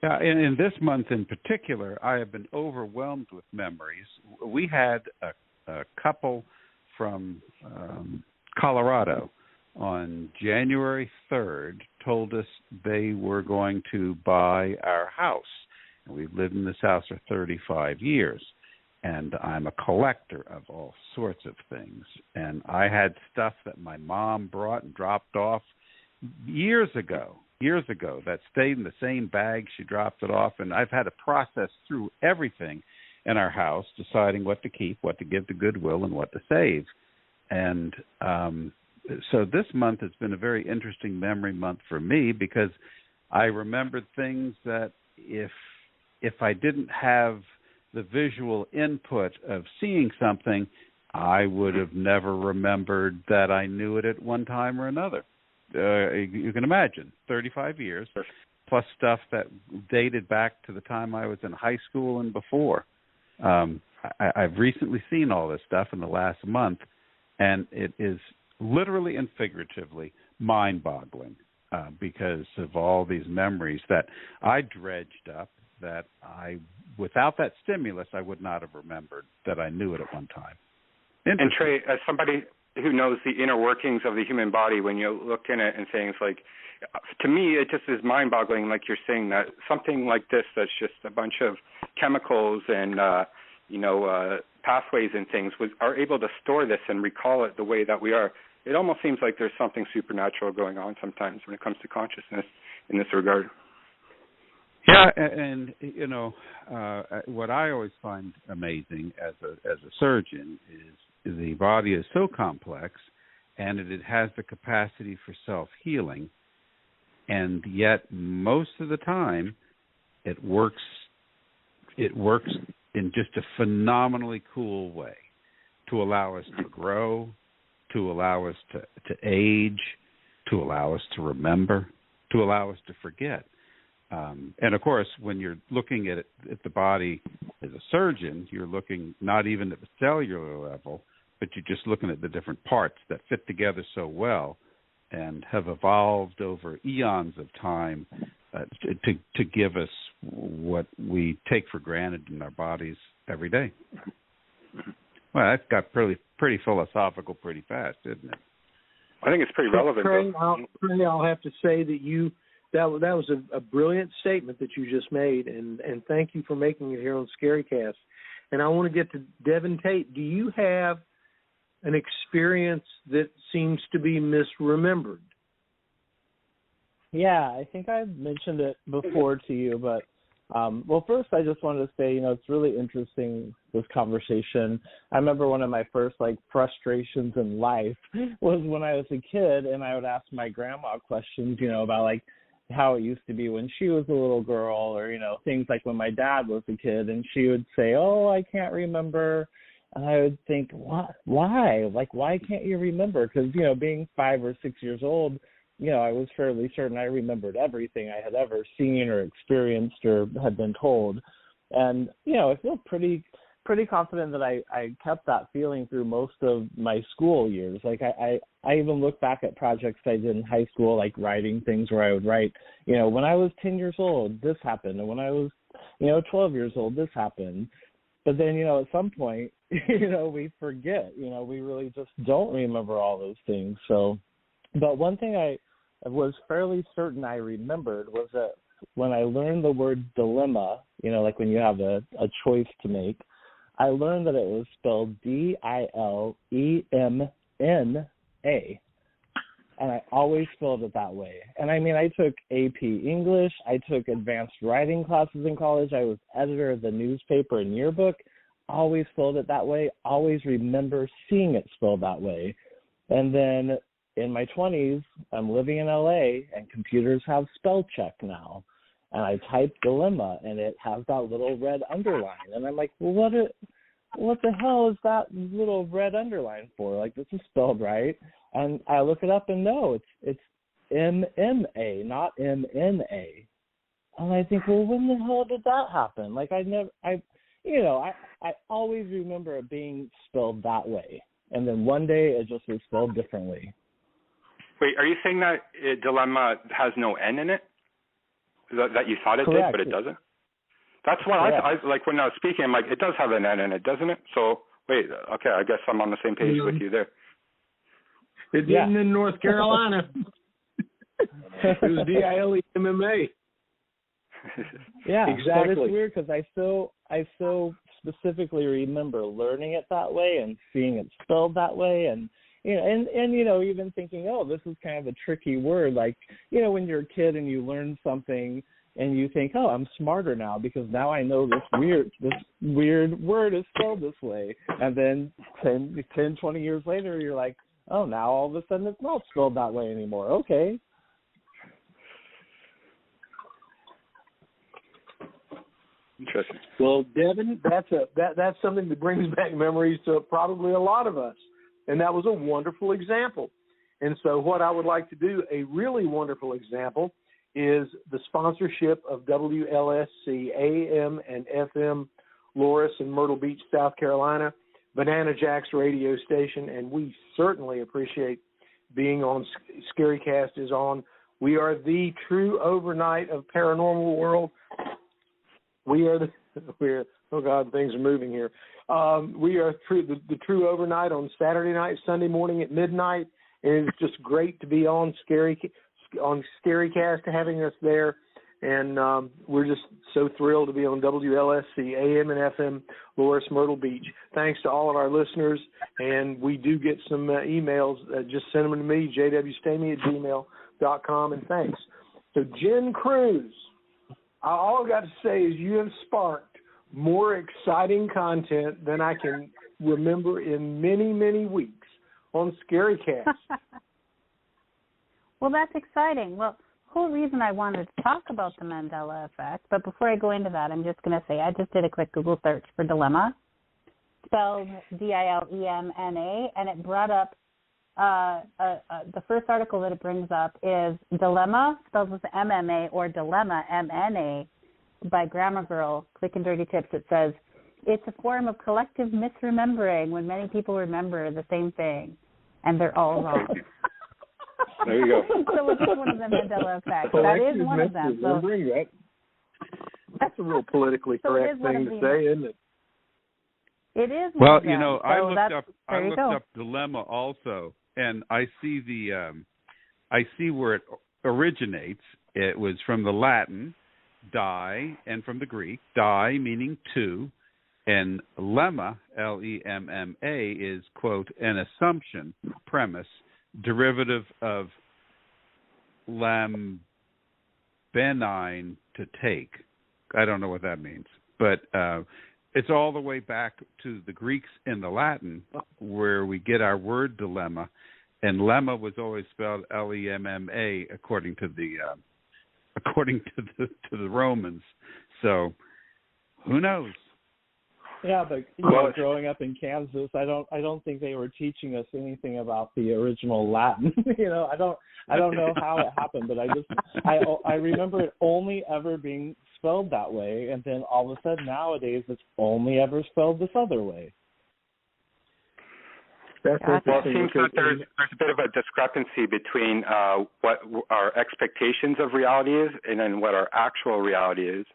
Speaker 3: Yeah, in this month in particular, I have been overwhelmed with memories. We had a couple from Colorado on January 3rd told us they were going to buy our house. And we've lived in this house for 35 years. And I'm a collector of all sorts of things. And I had stuff that my mom brought and dropped off years ago that stayed in the same bag. She dropped it off, and I've had to process through everything in our house, deciding what to keep, what to give to Goodwill, and what to save. And so this month has been a very interesting memory month for me because I remembered things that if I didn't have the visual input of seeing something, I would have never remembered that I knew it at one time or another. You can imagine, 35 years, plus stuff that dated back to the time I was in high school and before. I've recently seen all this stuff in the last month, and it is literally and figuratively mind-boggling because of all these memories that I dredged up that without that stimulus, I would not have remembered that I knew it at one time.
Speaker 5: And Trey, as somebody who knows the inner workings of the human body, when you look in it and things like, to me, it just is mind-boggling, like you're saying, that something like this that's just a bunch of chemicals and, pathways and things are able to store this and recall it the way that we are. It almost seems like there's something supernatural going on sometimes when it comes to consciousness in this regard.
Speaker 3: Yeah, and what I always find amazing as a surgeon is the body is so complex, and it has the capacity for self-healing, and yet most of the time it works in just a phenomenally cool way to allow us to grow, to allow us to age, to allow us to remember, to allow us to forget. And, of course, when you're looking at the body as a surgeon, you're looking not even at the cellular level, but you're just looking at the different parts that fit together so well and have evolved over eons of time to give us what we take for granted in our bodies every day. Well, that got pretty philosophical pretty fast, didn't it?
Speaker 5: I think it's pretty relevant.
Speaker 2: Kruse, I'll have to say that that was a brilliant statement that you just made, and thank you for making it here on ScaryCast. And I want to get to Devin Tate. Do you have an experience that seems to be misremembered?
Speaker 4: Yeah, I think I mentioned it before to you, but first I just wanted to say, it's really interesting, this conversation. I remember one of my first frustrations in life was when I was a kid, and I would ask my grandma questions, about how it used to be when she was a little girl, or things like when my dad was a kid, and she would say, "Oh, I can't remember." And I would think, what? Why? Why can't you remember? Because being 5 or 6 years old, I was fairly certain I remembered everything I had ever seen or experienced or had been told. And, I feel pretty confident that I kept that feeling through most of my school years. Like I even look back at projects I did in high school, like writing things where I would write, when I was 10 years old, this happened. And when I was, 12 years old, this happened. But then, at some point, we forget, we really just don't remember all those things. So, but one thing I was fairly certain I remembered was that when I learned the word dilemma, like when you have a choice to make, I learned that it was spelled Dilema. And I always spelled it that way. And I took AP English. I took advanced writing classes in college. I was editor of the newspaper and yearbook. Always spelled it that way. Always remember seeing it spelled that way. And then in my 20s, I'm living in LA, and computers have spell check now. And I type dilemma, and it has that little red underline. And I'm like, well, what the hell is that little red underline for? Like, this is spelled right. And I look it up, and no, it's MMA, not MNA. And I think, well, when the hell did that happen? Like, I always remember it being spelled that way. And then one day it just was spelled differently.
Speaker 5: Wait, are you saying that dilemma has no N in it? That you thought it
Speaker 4: Correct.
Speaker 5: did, but it doesn't? That's what I like when I was speaking. I'm like, it does have an N in it, doesn't it? So, wait, okay, I guess I'm on the same page with you there.
Speaker 2: It didn't in North Carolina. It was DILEMMA.
Speaker 4: Yeah,
Speaker 2: exactly.
Speaker 4: But it's weird because I so specifically remember learning it that way and seeing it spelled that way, and even thinking, oh, this is kind of a tricky word. Like, when you're a kid and you learn something and you think, oh, I'm smarter now because now I know this weird word is spelled this way. And then 10, 20 years later, you're like, oh, now all of a sudden it's not spelled that way anymore. Okay.
Speaker 5: Interesting.
Speaker 2: Well, Devin, that's something that brings back memories to probably a lot of us. And that was a wonderful example. And so what I would like to do, a really wonderful example, is the sponsorship of WLSC AM and FM Loris in Myrtle Beach, South Carolina, Banana Jack's radio station, and we certainly appreciate being on. ScaryCast is on. We are the true overnight of paranormal world. Oh God, things are moving here. We are the true overnight on Saturday night, Sunday morning at midnight, and it's just great to be on ScaryCast, having us there, and we're just so thrilled to be on WLSC AM and FM Loris Myrtle Beach. Thanks to all of our listeners, and we do get some emails. Just send them to me, jwstamey@gmail.com, and thanks. So Jen Kruse, all I've got to say is you have sparked more exciting content than I can remember in many, many weeks on ScaryCast.
Speaker 6: Well, that's exciting. Well, the whole reason I wanted to talk about the Mandela effect, but before I go into that, I'm just going to say I just did a quick Google search for dilemma, spelled DILEMNA, and it brought up the first article that it brings up is Dilemma, spelled with MMA, or Dilemma, MNA, by Grammar Girl, Quick and Dirty Tips. It says, it's a form of collective misremembering when many people remember the same thing, and they're all wrong.
Speaker 5: There you go.
Speaker 6: So it's just one of the Mandela effects. That is one of them. So,
Speaker 2: that's a real politically correct thing to say, isn't it?
Speaker 6: It is.
Speaker 3: Well,
Speaker 6: of them.
Speaker 3: I
Speaker 6: So
Speaker 3: looked up dilemma also, and I see where it originates. It was from the Latin die, and from the Greek die, meaning two, and lemma, Lemma, is, quote, an assumption, premise, derivative of lambenine, to take. I don't know what that means, but it's all the way back to the Greeks and the Latin, where we get our word dilemma, and lemma was always spelled Lemma, according to the Romans. So, who knows?
Speaker 4: Yeah, but growing up in Kansas, I don't think they were teaching us anything about the original Latin. I don't know how it happened, but I remember it only ever being spelled that way, and then all of a sudden nowadays it's only ever spelled this other way.
Speaker 5: Well, it seems that there's a bit of a discrepancy between what our expectations of reality is and then what our actual reality is.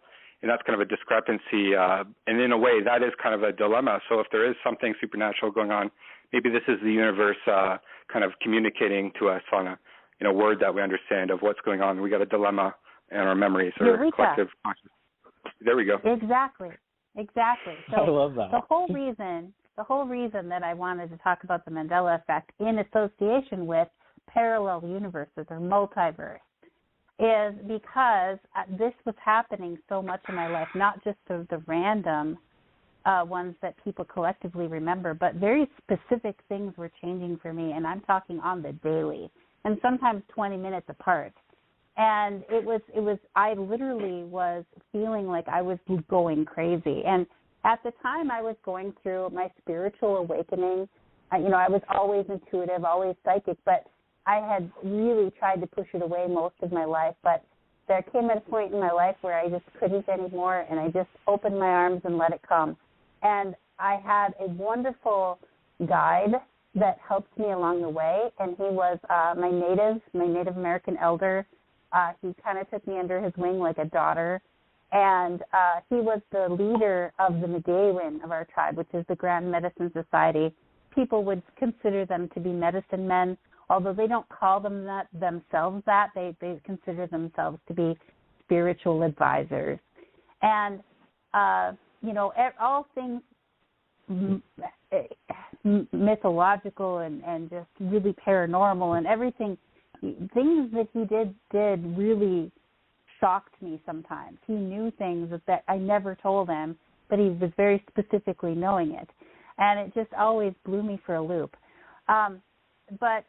Speaker 5: And that's kind of a discrepancy. And in a way, that is kind of a dilemma. So if there is something supernatural going on, maybe this is the universe kind of communicating to us on a word that we understand of what's going on. We got a dilemma in our memories or collective consciousness. There we go.
Speaker 6: Exactly. So
Speaker 4: I love that.
Speaker 6: The whole reason that I wanted to talk about the Mandela effect in association with parallel universes or multiverse is because this was happening so much in my life, not just the random ones that people collectively remember, but very specific things were changing for me, and I'm talking on the daily, and sometimes 20 minutes apart. And it was I literally was feeling like I was going crazy. And at the time I was going through my spiritual awakening. I was always intuitive, always psychic, but I had really tried to push it away most of my life. But there came a point in my life where I just couldn't anymore, and I just opened my arms and let it come. And I had a wonderful guide that helped me along the way, and he was my Native American elder. He kind of took me under his wing like a daughter, and he was the leader of the Medewin of our tribe, which is the Grand Medicine Society. People would consider them to be medicine men, although they don't call them that themselves. They consider themselves to be spiritual advisors, and all things mythological and just really paranormal and everything. Things that he did really shocked me sometimes. He knew things that I never told him, but he was very specifically knowing it. And it just always blew me for a loop. But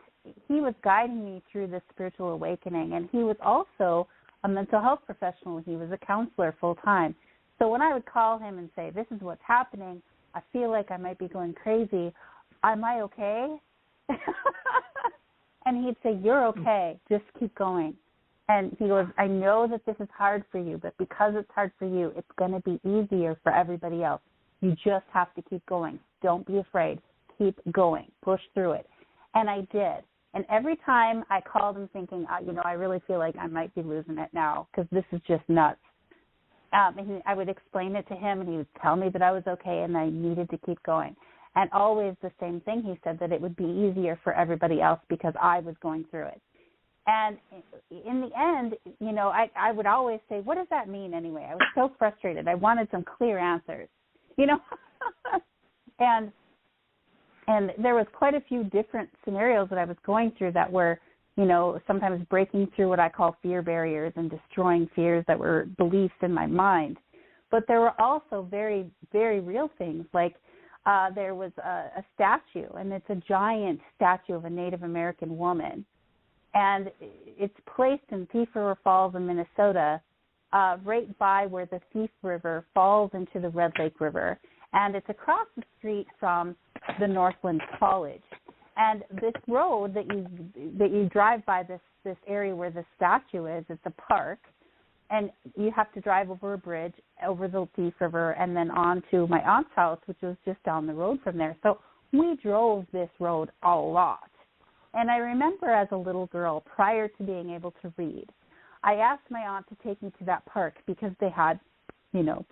Speaker 6: he was guiding me through this spiritual awakening, and he was also a mental health professional. He was a counselor full-time. So when I would call him and say, this is what's happening, I feel like I might be going crazy, am I okay? And he'd say, you're okay, just keep going. And he goes, I know that this is hard for you, but because it's hard for you, it's going to be easier for everybody else. You just have to keep going. Don't be afraid. Keep going. Push through it. And I did. And every time I called him thinking, I really feel like I might be losing it now because this is just nuts. And I would explain it to him, and he would tell me that I was okay and I needed to keep going. And always the same thing, he said, that it would be easier for everybody else because I was going through it. And in the end, I would always say, what does that mean anyway? I was so frustrated. I wanted some clear answers, And there was quite a few different scenarios that I was going through that were, sometimes breaking through what I call fear barriers and destroying fears that were beliefs in my mind. But there were also very, very real things like there was a statue, and it's a giant statue of a Native American woman. And it's placed in Thief River Falls in Minnesota, right by where the Thief River falls into the Red Lake River. And it's across the street from the Northland College. And this road that you drive by, this area where the statue is, it's a park. And you have to drive over a bridge, over the Thief River, and then on to my aunt's house, which was just down the road from there. So we drove this road a lot. And I remember as a little girl, prior to being able to read, I asked my aunt to take me to that park because they had,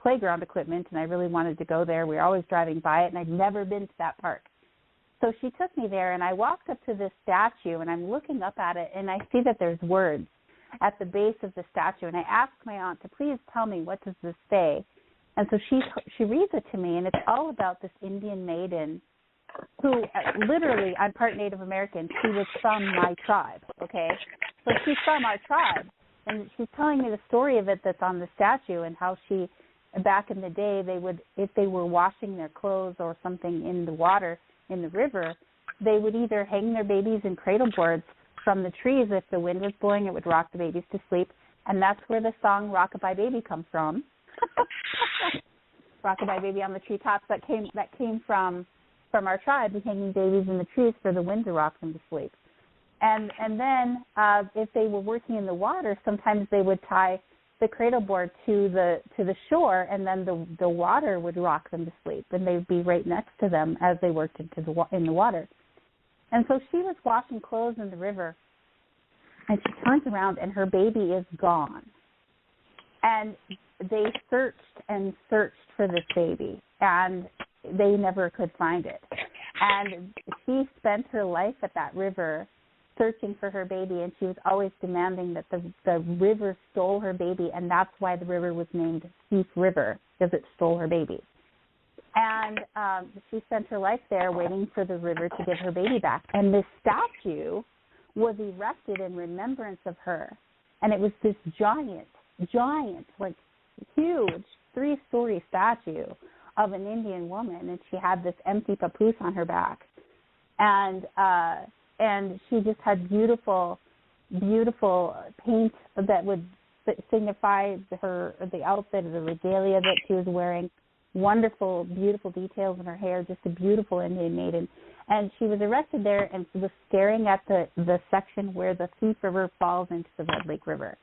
Speaker 6: playground equipment, and I really wanted to go there. We were always driving by it, and I'd never been to that park. So she took me there, and I walked up to this statue, and I'm looking up at it, and I see that there's words at the base of the statue. And I asked my aunt to please tell me, what does this say? And so she reads it to me, and it's all about this Indian maiden who literally, I'm part Native American. She was from my tribe, okay? So she's from our tribe. And she's telling me the story of it that's on the statue and how she, back in the day, they would, if they were washing their clothes or something in the water, in the river, they would either hang their babies in cradle boards from the trees. If the wind was blowing, it would rock the babies to sleep. And that's where the song Rock-a-Bye Baby comes from. rockabye baby on the treetops that came from our tribe, hanging babies in the trees for the wind to rock them to sleep. And then if they were working in the water, sometimes they would tie the cradle board to the shore, and then the water would rock them to sleep, and they'd be right next to them as they worked in the water. And so she was washing clothes in the river, and she turns around, and her baby is gone. And they searched and searched for this baby, and they never could find it. And she spent her life at that river searching for her baby, and she was always demanding that the river stole her baby, and that's why the river was named Thief River, because it stole her baby. And she spent her life there waiting for the river to give her baby back. And this statue was erected in remembrance of her, and it was this giant, like huge 3-story statue of an Indian woman, and she had this empty papoose on her back. And she just had beautiful paint that would signify the outfit, the regalia that she was wearing, wonderful, beautiful details in her hair, just a beautiful Indian maiden. And she was erected there and was staring at the section where the Thief River falls into the Red Lake River.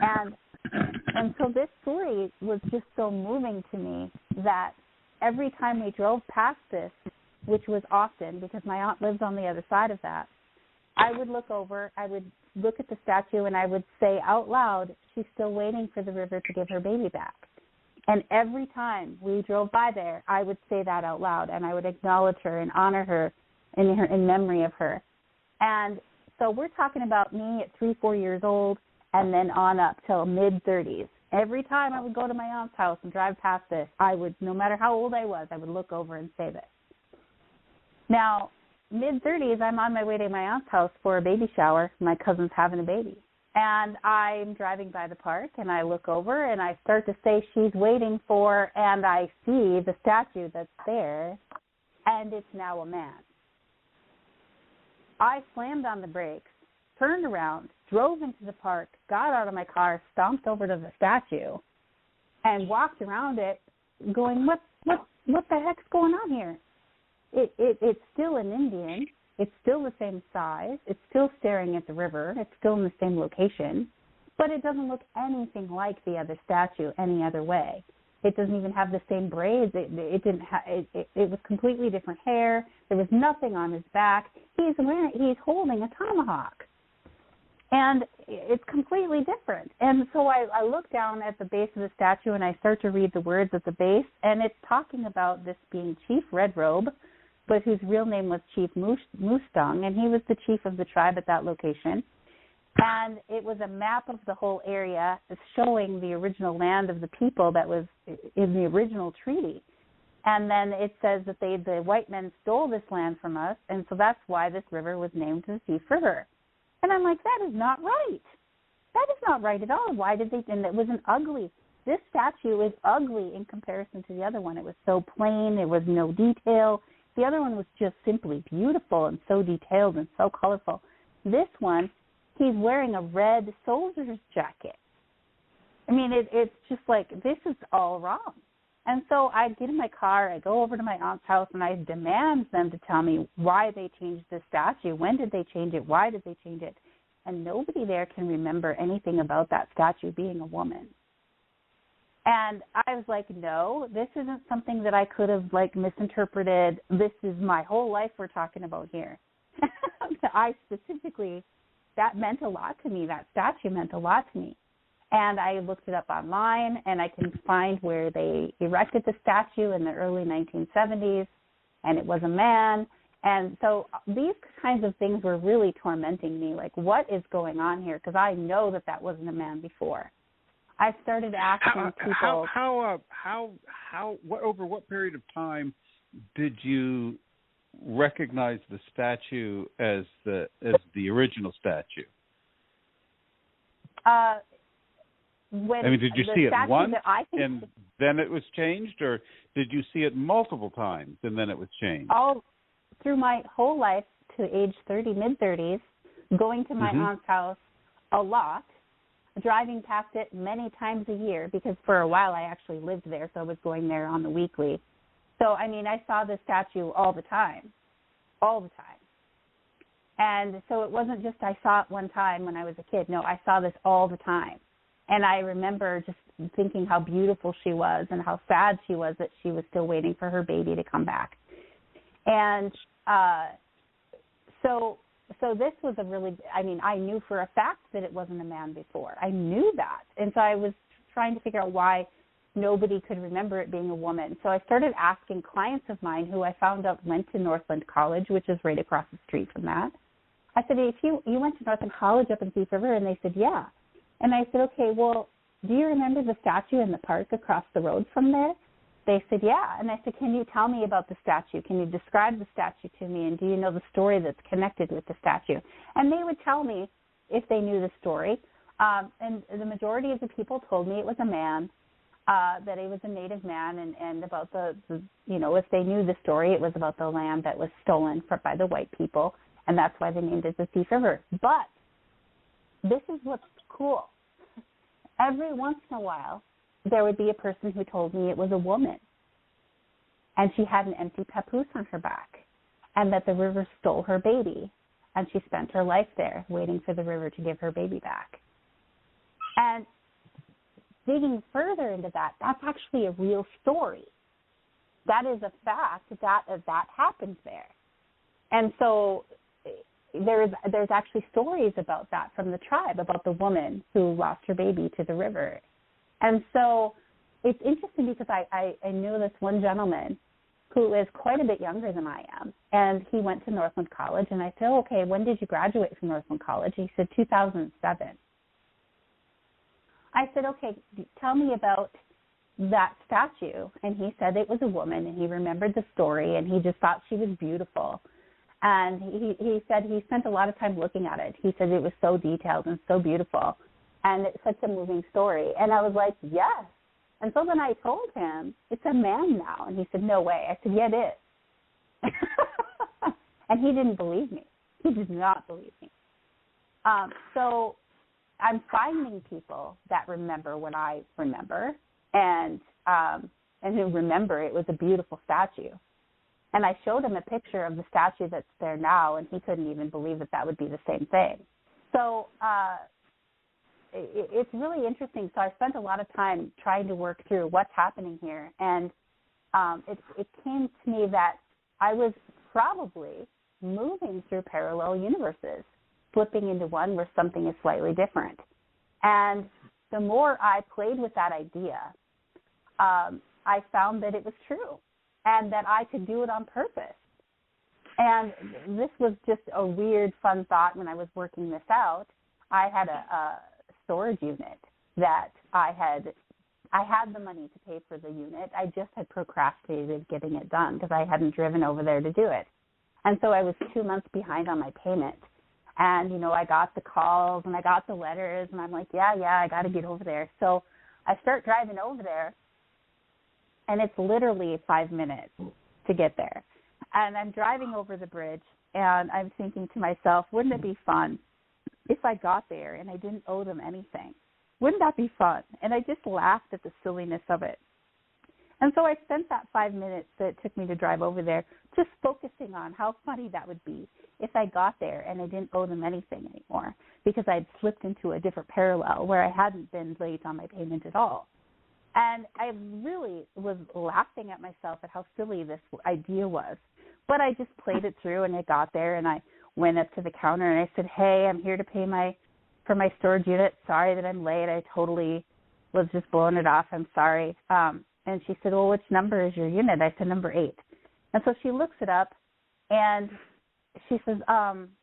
Speaker 6: And so this story was just so moving to me that every time we drove past this, which was often because my aunt lives on the other side of that, I would look over, I would look at the statue, and I would say out loud, she's still waiting for the river to give her baby back. And every time we drove by there, I would say that out loud, and I would acknowledge her and honor her in memory of her. And so we're talking about me at 3-4 years old and then on up till mid-30s. Every time I would go to my aunt's house and drive past this, I would, no matter how old I was, I would look over and say this. Now, mid-30s, I'm on my way to my aunt's house for a baby shower. My cousin's having a baby. And I'm driving by the park, and I look over, and I start to say she's waiting for, and I see the statue that's there, and it's now a man. I slammed on the brakes, turned around, drove into the park, got out of my car, stomped over to the statue, and walked around it going, what the heck's going on here? It's still an Indian. It's still the same size. It's still staring at the river. It's still in the same location. But it doesn't look anything like the other statue any other way. It doesn't even have the same braids. It was completely different hair. There was nothing on his back. He's holding a tomahawk. And it's completely different. And so I look down at the base of the statue, and I start to read the words at the base, and it's talking about this being Chief Red Robe, but whose real name was Chief Moostung, and he was the chief of the tribe at that location. And it was a map of the whole area showing the original land of the people that was in the original treaty. And then it says that the white men stole this land from us, and so that's why this river was named the Thief River. And I'm like, that is not right. That is not right at all. Why did they? And it was this statue is ugly in comparison to the other one. It was so plain. There was no detail. The other one was just simply beautiful and so detailed and so colorful. This one, he's wearing a red soldier's jacket. I mean, it's just like, this is all wrong. And so I get in my car, I go over to my aunt's house, and I demand them to tell me why they changed the statue. When did they change it? Why did they change it? And nobody there can remember anything about that statue being a woman. And I was like, no, this isn't something that I could have, misinterpreted. This is my whole life we're talking about here. That meant a lot to me. That statue meant a lot to me. And I looked it up online, and I can find where they erected the statue in the early 1970s, and it was a man. And so these kinds of things were really tormenting me, like, what is going on here? Because I know that wasn't a man before. I started asking people.
Speaker 3: Over what period of time did you recognize the statue as the original statue? Did you see it once and then it was changed, or did you see it multiple times and then it was changed?
Speaker 6: All through my whole life to age 30, mid-30s, going to my aunt's house a lot. driving past it many times a year because for a while I actually lived there, so I was going there on the weekly. So, I mean, I saw the statue all the time. And so it wasn't just I saw it one time when I was a kid. No, I saw this all the time. And I remember just thinking how beautiful she was and how sad she was that she was still waiting for her baby to come back. And so this was a really, I mean, I knew for a fact that it wasn't a man before. I knew that. And so I was trying to figure out why nobody could remember it being a woman. So I started asking clients of mine who I found out went to Northland College, which is right across the street from that. I said, if you went to Northland College up in Thief River? And they said, yeah. And I said, okay, well, do you remember the statue in the park across the road from there? They said, yeah. And I said, can you tell me about the statue? Can you describe the statue to me? And do you know the story that's connected with the statue? And they would tell me if they knew the story. And the majority of the people told me it was a man, that he was a native man, and about the if they knew the story, it was about the land that was stolen by the white people, and that's why they named it the Thief River. But this is what's cool. Every once in a while, there would be a person who told me it was a woman, and she had an empty papoose on her back, and that the river stole her baby, and she spent her life there waiting for the river to give her baby back. And digging further into that, that's actually a real story. That is a fact that happened there. And so there's actually stories about that from the tribe, about the woman who lost her baby to the river. And so it's interesting because I knew this one gentleman who is quite a bit younger than I am, and he went to Northland College, and I said, okay, when did you graduate from Northland College? He said 2007. I said, okay, tell me about that statue. And he said it was a woman, and he remembered the story, and he just thought she was beautiful. And he said he spent a lot of time looking at it. He said it was so detailed and so beautiful, and it's such a moving story. And I was like, yes. And so then I told him, it's a man now. And he said, no way. I said, yeah, it is. And he didn't believe me. He did not believe me. So I'm finding people that remember what I remember, and who remember it was a beautiful statue. And I showed him a picture of the statue that's there now, and he couldn't even believe that would be the same thing. So it's really interesting. So I spent a lot of time trying to work through what's happening here, and it came to me that I was probably moving through parallel universes, flipping into one where something is slightly different. And the more I played with that idea, I found that it was true and that I could do it on purpose. And this was just a weird, fun thought when I was working this out. I had a storage unit that I had the money to pay for the unit. I just had procrastinated getting it done because I hadn't driven over there to do it. And so I was 2 months behind on my payment. And, I got the calls and I got the letters, and I'm like, yeah, I got to get over there. So I start driving over there, and it's literally 5 minutes to get there. And I'm driving over the bridge, and I'm thinking to myself, wouldn't it be fun if I got there and I didn't owe them anything? Wouldn't that be fun? And I just laughed at the silliness of it. And so I spent that 5 minutes that it took me to drive over there just focusing on how funny that would be if I got there and I didn't owe them anything anymore because I'd slipped into a different parallel where I hadn't been late on my payment at all. And I really was laughing at myself at how silly this idea was. But I just played it through, and I got there, and I went up to the counter, and I said, hey, I'm here to pay for my storage unit. Sorry that I'm late. I totally was just blowing it off. I'm sorry. And she said, well, which number is your unit? I said, number 8. And so she looks it up, and she says,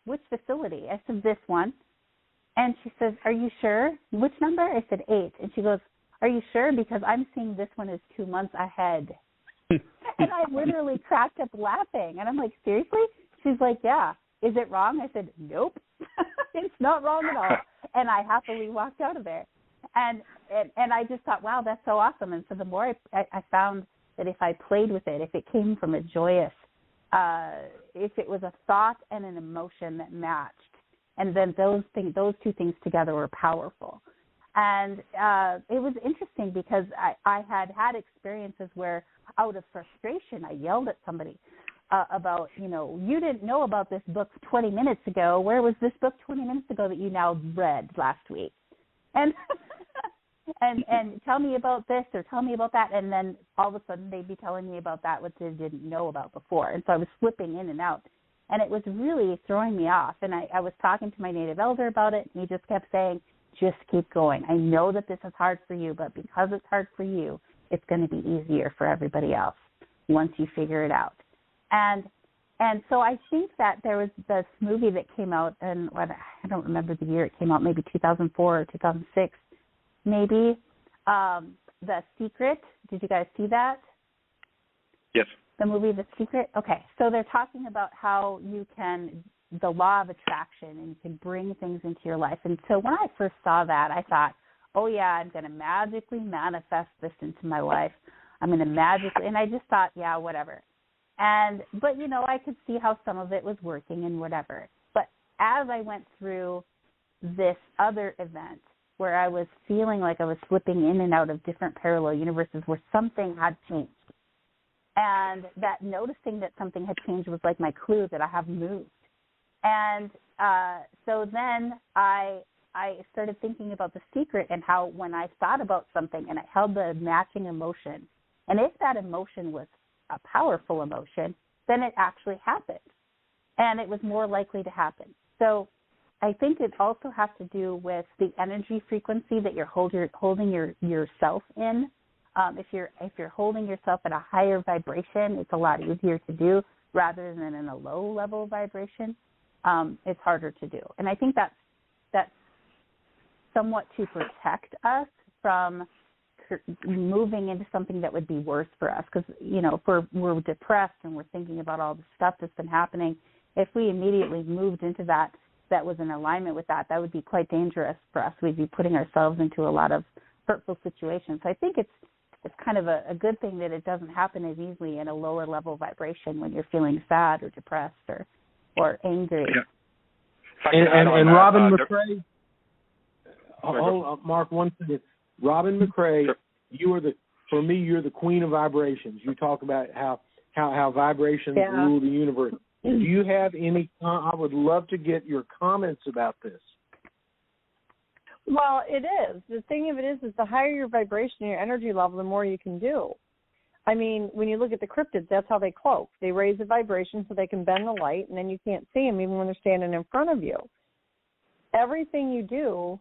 Speaker 6: which facility? I said, this one. And she says, are you sure? Which number? I said, 8. And she goes, are you sure? Because I'm seeing this one is 2 months ahead. And I literally cracked up laughing. And I'm like, seriously? She's like, yeah. Is it wrong? I said, nope. It's not wrong at all. And I happily walked out of there. And I just thought, wow, that's so awesome. And so the more I found that if I played with it, if it came from a joyous, if it was a thought and an emotion that matched, and then those two things together were powerful. And it was interesting because I had experiences where, out of frustration, I yelled at somebody about, you didn't know about this book 20 minutes ago. Where was this book 20 minutes ago that you now read last week? And and tell me about this or tell me about that. And then all of a sudden they'd be telling me about that which they didn't know about before. And so I was slipping in and out. And it was really throwing me off. And I was talking to my native elder about it, and he just kept saying, just keep going. I know that this is hard for you, but because it's hard for you, it's going to be easier for everybody else once you figure it out. And so I think that there was this movie that came out, and I don't remember the year it came out, maybe 2004 or 2006, maybe. The Secret. Did you guys see that?
Speaker 8: Yes.
Speaker 6: The movie The Secret? Okay. So they're talking about how you can, the law of attraction, and you can bring things into your life. And so when I first saw that, I thought, oh, yeah, I'm going to magically manifest this into my life. I'm going to magically, and I just thought, yeah, whatever. But, I could see how some of it was working and whatever. But as I went through this other event where I was feeling like I was slipping in and out of different parallel universes where something had changed, and that noticing that something had changed was like my clue that I have moved. And so then I started thinking about The Secret and how when I thought about something and I held the matching emotion, and if that emotion was a powerful emotion, then it actually happened. And it was more likely to happen. So I think it also has to do with the energy frequency that you're holding yourself in. If you're holding yourself at a higher vibration, it's a lot easier to do rather than in a low level vibration. It's harder to do. And I think that's somewhat to protect us from moving into something that would be worse for us. Because, if we're depressed and we're thinking about all the stuff that's been happening, if we immediately moved into that was in alignment with that would be quite dangerous for us. We'd be putting ourselves into a lot of hurtful situations. So I think it's kind of a good thing that it doesn't happen as easily in a lower level vibration when you're feeling sad or depressed or angry.
Speaker 8: Yeah.
Speaker 2: And Robin McCray, Mark, one thing. Robin McCray, sure. You're the queen of vibrations. You talk about how vibrations rule the universe. Do you have any? I would love to get your comments about this.
Speaker 7: Well, it is. The thing of it is the higher your vibration, your energy level, the more you can do. I mean, when you look at the cryptids, that's how they cloak. They raise the vibration so they can bend the light, and then you can't see them even when they're standing in front of you. Everything you do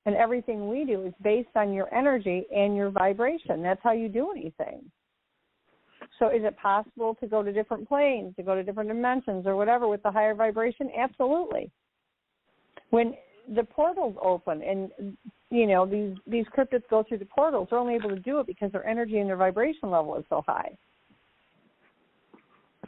Speaker 7: and everything we do is based on your energy and your vibration. That's how you do anything. So is it possible to go to different planes, to go to different dimensions or whatever with the higher vibration? Absolutely. When the portals open and, these cryptids go through the portals, they're only able to do it because their energy and their vibration level is so high.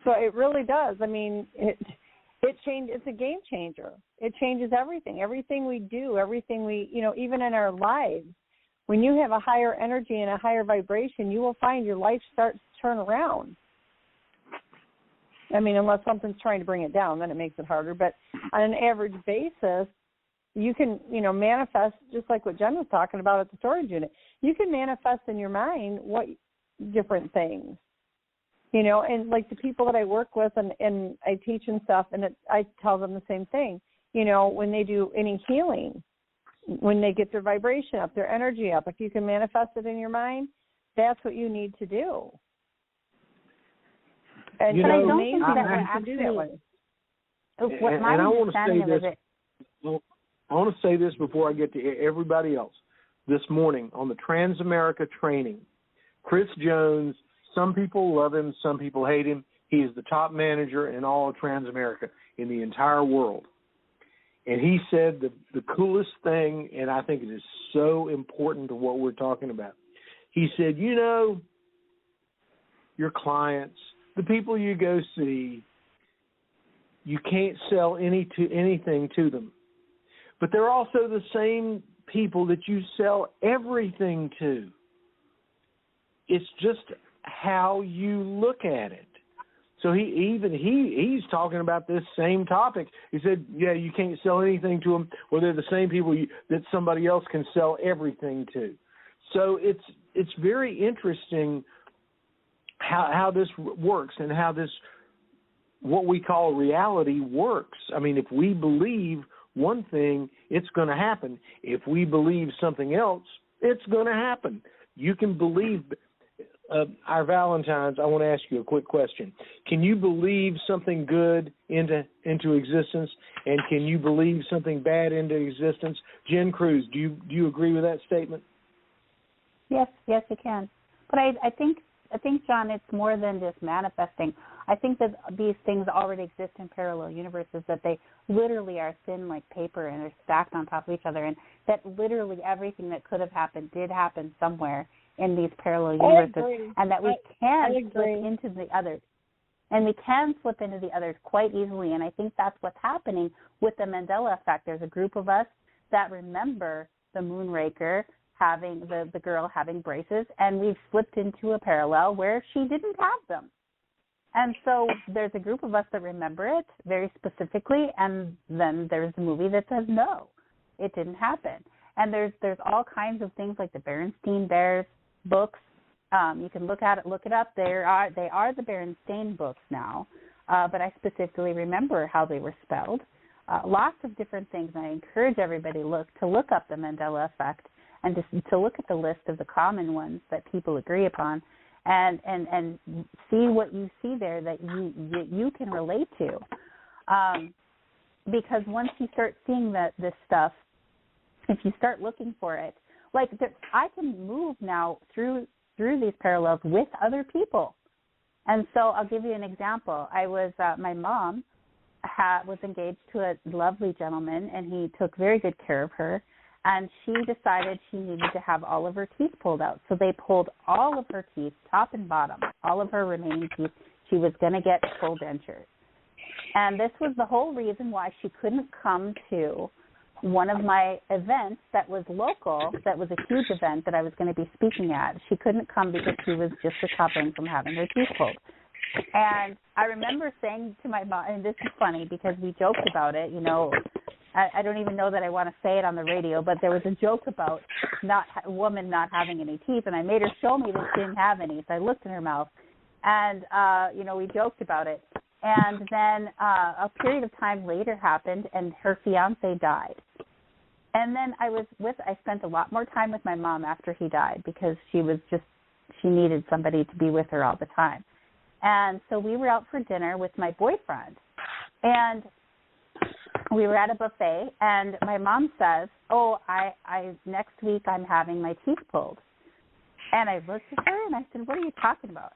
Speaker 7: So it really does. I mean, it's a game changer. It changes everything. Everything we do, everything we, even in our lives, when you have a higher energy and a higher vibration, you will find your life starts to turn around. I mean, unless something's trying to bring it down, then it makes it harder. But on an average basis, you can, manifest, just like what Jen was talking about at the storage unit. You can manifest in your mind what different things, and like the people that I work with and I teach and stuff, and I tell them the same thing. When they do any healing, when they get their vibration up, their energy up, if you can manifest it in your mind, that's what you need to do. And
Speaker 6: I don't think that we're actually do that way. What my understanding of it.
Speaker 2: I want to say this before I get to everybody else. This morning on the Transamerica training, Chris Jones, some people love him, some people hate him. He is the top manager in all of Transamerica in the entire world. And he said the coolest thing, and I think it is so important to what we're talking about. He said, your clients, the people you go see, you can't sell anything to them. But they're also the same people that you sell everything to. It's just how you look at it. So he's talking about this same topic. He said, yeah, you can't sell anything to them, or they're the same people that somebody else can sell everything to. So it's very interesting how this works and how this, what we call reality, works. I mean, if we believe one thing, it's going to happen. If we believe something else, it's going to happen. You can believe. Our Valentines, I want to ask you a quick question. Can you believe something good into existence, and can you believe something bad into existence? Jen Kruse, do you agree with that statement?
Speaker 6: Yes, you can. But I think, John, it's more than just manifesting. I think that these things already exist in parallel universes, that they literally are thin like paper and are stacked on top of each other, and that literally everything that could have happened did happen somewhere in these parallel universes, and that we can slip into the others. And we can slip into the others quite easily, and I think that's what's happening with the Mandela effect. There's a group of us that remember the Moonraker having, the girl having braces, and we've slipped into a parallel where she didn't have them. And so there's a group of us that remember it very specifically, and then there's the movie that says, no, it didn't happen. And there's all kinds of things like the Berenstain Bears books. You can look it up. They are the Berenstain books now, but I specifically remember how they were spelled. Lots of different things, and I encourage everybody to look up the Mandela effect and to look at the list of the common ones that people agree upon, and see what you see there that you can relate to. Because once you start seeing this stuff, if you start looking for it, I can move now through these parallels with other people. And so I'll give you an example. My mom was engaged to a lovely gentleman, and he took very good care of her. And she decided she needed to have all of her teeth pulled out. So they pulled all of her teeth, top and bottom, all of her remaining teeth. She was going to get full dentures. And this was the whole reason why she couldn't come to one of my events that was local, that was a huge event that I was going to be speaking at. She couldn't come because she was just recovering from having her teeth pulled. And I remember saying to my mom, and this is funny because we joked about it, I don't even know that I want to say it on the radio, but there was a joke about a woman not having any teeth, and I made her show me that she didn't have any. So I looked in her mouth, and, we joked about it. And then a period of time later happened, and her fiancé died. And then I spent a lot more time with my mom after he died because she needed somebody to be with her all the time. And so we were out for dinner with my boyfriend, and we were at a buffet, and my mom says, next week I'm having my teeth pulled. And I looked at her and I said, what are you talking about?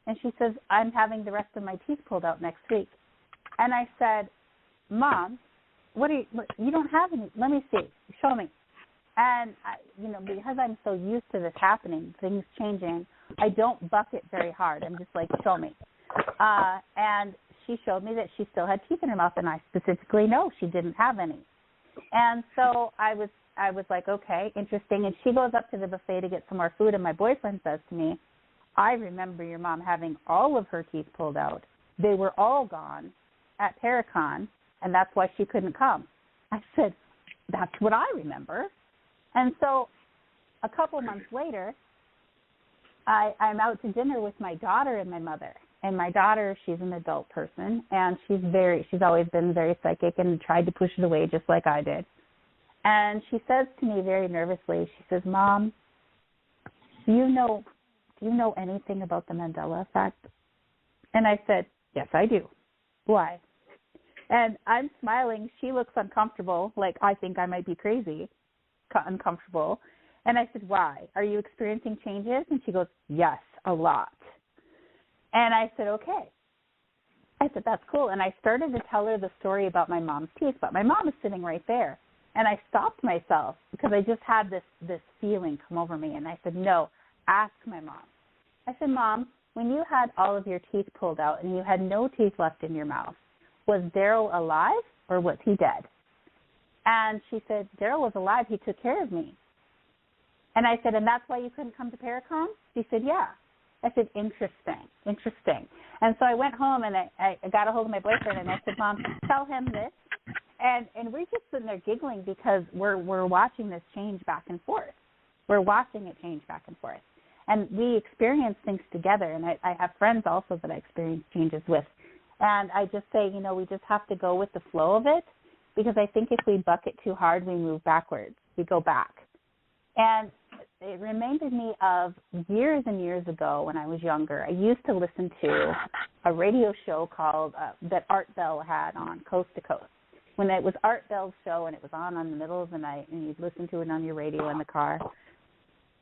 Speaker 6: And she says, I'm having the rest of my teeth pulled out next week. And I said, Mom, you don't have any. Let me see. Show me. And, because I'm so used to this happening, things changing, I don't buck it very hard. I'm just like, show me. And she showed me that she still had teeth in her mouth, and I specifically know she didn't have any. And so I was like, okay, interesting. And she goes up to the buffet to get some more food, and my boyfriend says to me, I remember your mom having all of her teeth pulled out. They were all gone at Paracon, and that's why she couldn't come. I said, that's what I remember. And so a couple months later, I'm out to dinner with my daughter and my mother. And my daughter, she's an adult person, and she's always been very psychic and tried to push it away just like I did. And she says to me very nervously, she says, Mom, do you know anything about the Mandela effect? And I said, yes, I do. Why? And I'm smiling. She looks uncomfortable, like I think I might be crazy, uncomfortable. And I said, why? Are you experiencing changes? And she goes, yes, a lot. And I said, okay. I said, that's cool. And I started to tell her the story about my mom's teeth, but my mom is sitting right there. And I stopped myself because I just had this feeling come over me. And I said, no, ask my mom. I said, Mom, when you had all of your teeth pulled out and you had no teeth left in your mouth, was Daryl alive or was he dead? And she said, Daryl was alive. He took care of me. And I said, and that's why you couldn't come to Paracon? She said, yeah. I said, interesting. And so I went home and I got a hold of my boyfriend and I said, Mom, tell him this. And we're just sitting there giggling because we're watching this change back and forth. We're watching it change back and forth. And we experience things together. And I have friends also that I experience changes with. And I just say, we just have to go with the flow of it, because I think if we buck it too hard, we move backwards. We go back. And it reminded me of years and years ago when I was younger. I used to listen to a radio show called that Art Bell had on Coast to Coast. When it was Art Bell's show and it was on in the middle of the night and you'd listen to it on your radio in the car.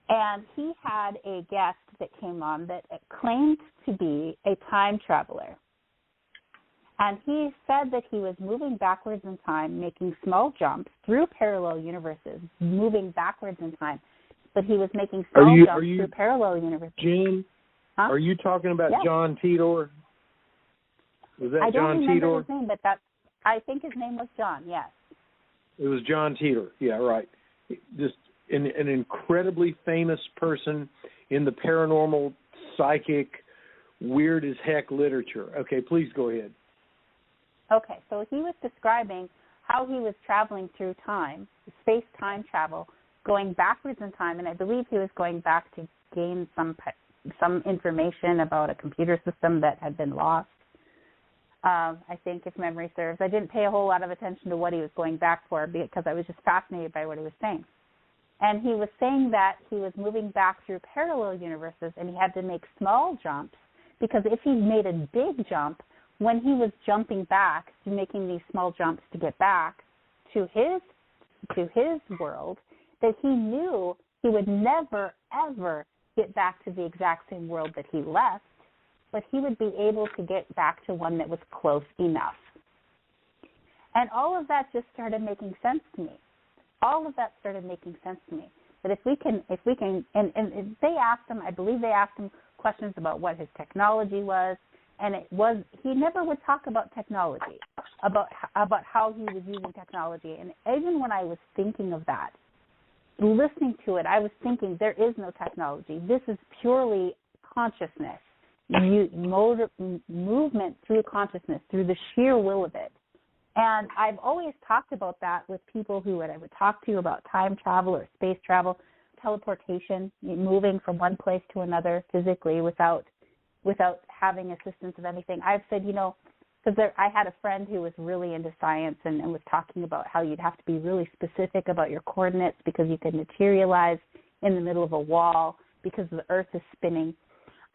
Speaker 6: And he had a guest that came on that claimed to be a time traveler. And he said that he was moving backwards in time, making small jumps through parallel universes, moving backwards in time. But he was making small jumps through parallel universes.
Speaker 2: Jen, are you talking about John Titor? Was that John Titor?
Speaker 6: I don't remember his name, but I think his name was John, yes.
Speaker 2: It was John Titor. Yeah, right. Just an incredibly famous person in the paranormal, psychic, weird as heck literature. Okay, please go ahead.
Speaker 6: Okay, so he was describing how he was traveling through time, space-time travel, going backwards in time, and I believe he was going back to gain some information about a computer system that had been lost. I think, if memory serves. I didn't pay a whole lot of attention to what he was going back for because I was just fascinated by what he was saying. And he was saying that he was moving back through parallel universes and he had to make small jumps, because if he made a big jump, when he was jumping back, making these small jumps to get back to his world, that he knew he would never, ever get back to the exact same world that he left, but he would be able to get back to one that was close enough. And all of that just started making sense to me. That if we can, and they asked him, I believe they asked him questions about what his technology was, and he never would talk about technology, about how he was using technology. And even when I was thinking of that, listening to it, I was thinking there is no technology. This is purely consciousness, movement through consciousness, through the sheer will of it. And I've always talked about that with people who I would talk to about time travel or space travel, teleportation, moving from one place to another physically without having assistance of anything. I've said, because I had a friend who was really into science and was talking about how you'd have to be really specific about your coordinates because you could materialize in the middle of a wall because the Earth is spinning.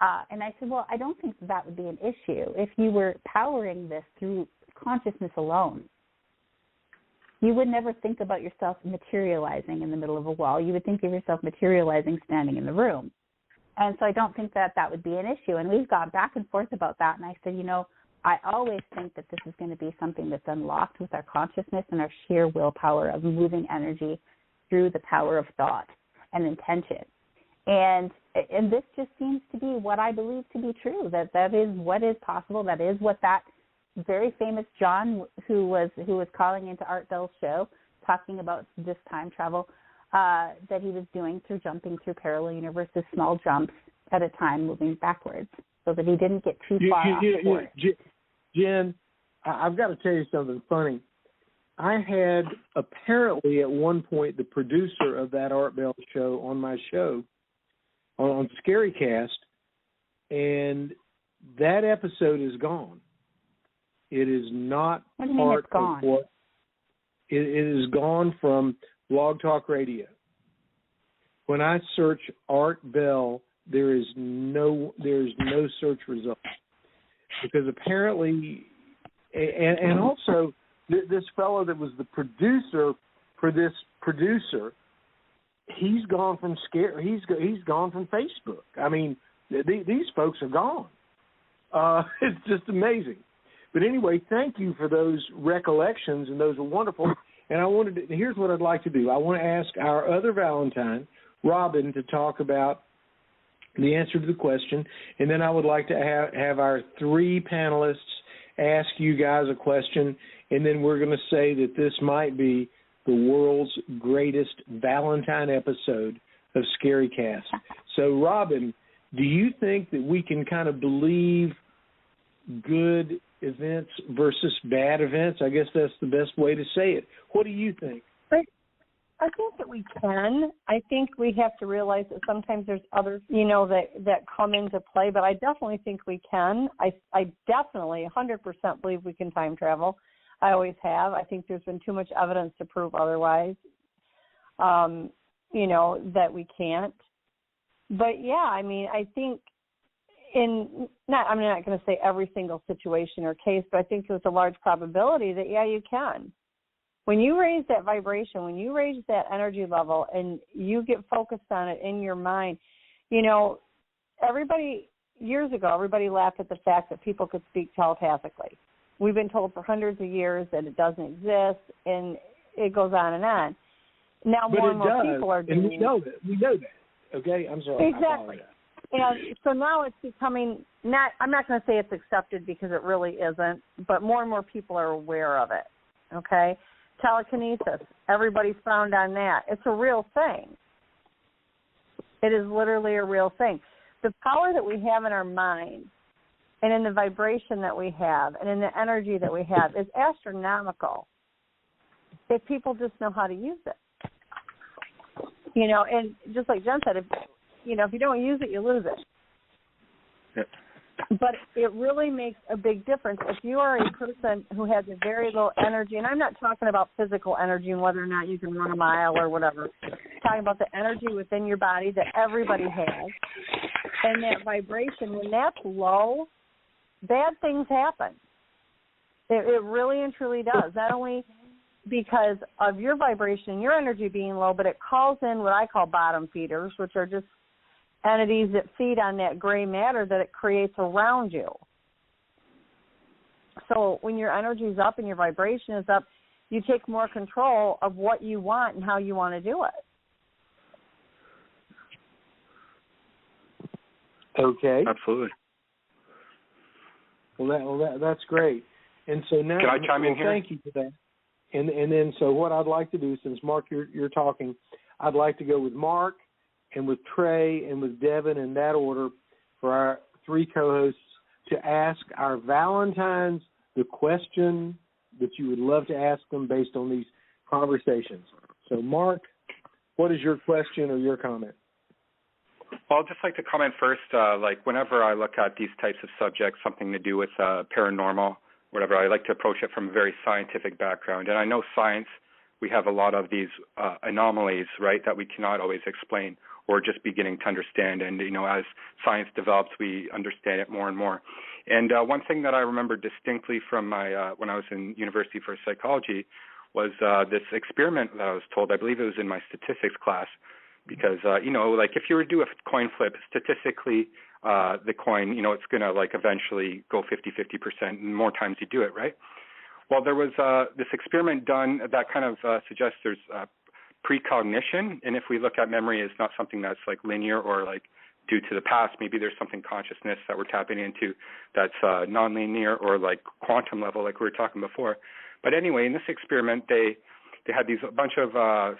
Speaker 6: And I said, well, I don't think that would be an issue if you were powering this through consciousness alone. You would never think about yourself materializing in the middle of a wall. You would think of yourself materializing standing in the room. And so I don't think that would be an issue. And we've gone back and forth about that. And I said, I always think that this is going to be something that's unlocked with our consciousness and our sheer willpower of moving energy through the power of thought and intention. And this just seems to be what I believe to be true, that is what is possible. That is what that very famous John, who was calling into Art Bell's show, talking about this time travel, that he was doing through jumping through parallel universes, small jumps at a time, moving backwards, so that he didn't get too far off course.
Speaker 2: Jen, I've got to tell you something funny. I had apparently at one point the producer of that Art Bell show on my show, on ScaryCast, and that episode is gone. It is not part of what it is gone from Blog Talk Radio. When I search Art Bell, there's no search result, because apparently, and also this fellow that was the producer for this producer, he's gone from he's gone from Facebook. I mean, these folks are gone. It's just amazing. But anyway, thank you for those recollections, and those are wonderful. And here's what I'd like to do. I want to ask our other Valentine, Robin, to talk about the answer to the question, and then I would like to have our three panelists ask you guys a question, and then we're going to say that this might be the world's greatest Valentine episode of ScaryCast. So, Robin, do you think that we can kind of believe good events versus bad events? I guess that's the best way to say it. What do you think?
Speaker 7: I think that we can. I think we have to realize that sometimes there's others, that come into play, but I definitely think we can. I definitely 100% believe we can time travel. I always have. I think there's been too much evidence to prove otherwise, that we can't. But, yeah, I mean, I think I'm not going to say every single situation or case, but I think there's a large probability that, yeah, you can. When you raise that vibration, when you raise that energy level and you get focused on it in your mind, years ago, everybody laughed at the fact that people could speak telepathically. We've been told for hundreds of years that it doesn't exist, and it goes on and on. Now
Speaker 2: but
Speaker 7: more and more people are doing it.
Speaker 2: And we know that. Okay? I'm sorry.
Speaker 7: Exactly. And so now it's becoming I'm not going to say it's accepted because it really isn't, but more and more people are aware of it. Okay? Telekinesis, everybody's found on that. It's a real thing. It is literally a real thing. The power that we have in our mind and in the vibration that we have and in the energy that we have is astronomical if people just know how to use it. And just like Jen said, if you don't use it, you lose it.
Speaker 8: Yep.
Speaker 7: But it really makes a big difference. If you are a person who has a very low energy, and I'm not talking about physical energy and whether or not you can run a mile or whatever, I'm talking about the energy within your body that everybody has, and that vibration, when that's low, bad things happen. It really and truly does, not only because of your vibration, your energy being low, but it calls in what I call bottom feeders, which are just entities that feed on that gray matter that it creates around you. So when your energy is up and your vibration is up, you take more control of what you want and how you want to do it.
Speaker 2: Okay.
Speaker 8: Absolutely.
Speaker 2: Well, that's great. And so now,
Speaker 8: can I chime in here?
Speaker 2: Thank you for that. And then, so what I'd like to do, since Mark, you're talking, I'd like to go with Mark and with Trey and with Devin in that order for our three co-hosts to ask our Valentines the question that you would love to ask them based on these conversations. So, Mark, what is your question or your comment?
Speaker 5: Well, I'd just like to comment first, whenever I look at these types of subjects, something to do with paranormal, whatever, I like to approach it from a very scientific background. And I know science, we have a lot of these anomalies, right, that we cannot always explain or just beginning to understand. And, as science develops, we understand it more and more. And one thing that I remember distinctly from my when I was in university for psychology was this experiment that I was told. I believe it was in my statistics class because, if you were to do a coin flip, statistically, the coin, it's going to eventually go 50% more times you do it, right? Well, there was this experiment done that kind of suggests there's precognition, and if we look at memory as not something that's linear or due to the past, maybe there's something consciousness that we're tapping into that's nonlinear or quantum level, like we were talking before. But anyway, in this experiment, they had a bunch of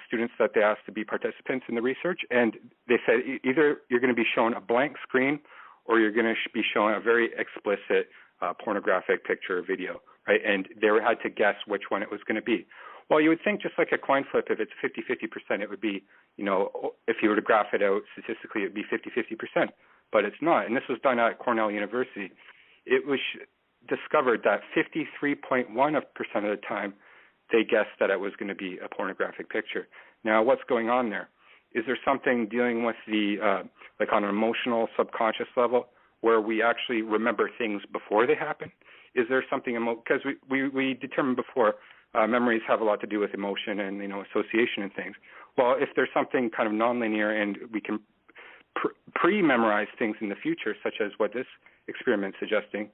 Speaker 5: students that they asked to be participants in the research, and they said either you're going to be shown a blank screen or you're going to be shown a very explicit pornographic picture or video, right? And they had to guess which one it was going to be. Well, you would think just like a coin flip, if it's 50-50%, it would be, if you were to graph it out statistically, it would be 50-50%. But it's not. And this was done at Cornell University. It was discovered that 53.1% of the time they guessed that it was going to be a pornographic picture. Now, what's going on there? Is there something dealing with the, on an emotional, subconscious level where we actually remember things before they happen? Is there something, because we determined before, memories have a lot to do with emotion and, association and things. Well, if there's something kind of nonlinear and we can pre-memorize things in the future, such as what this experiment is suggesting,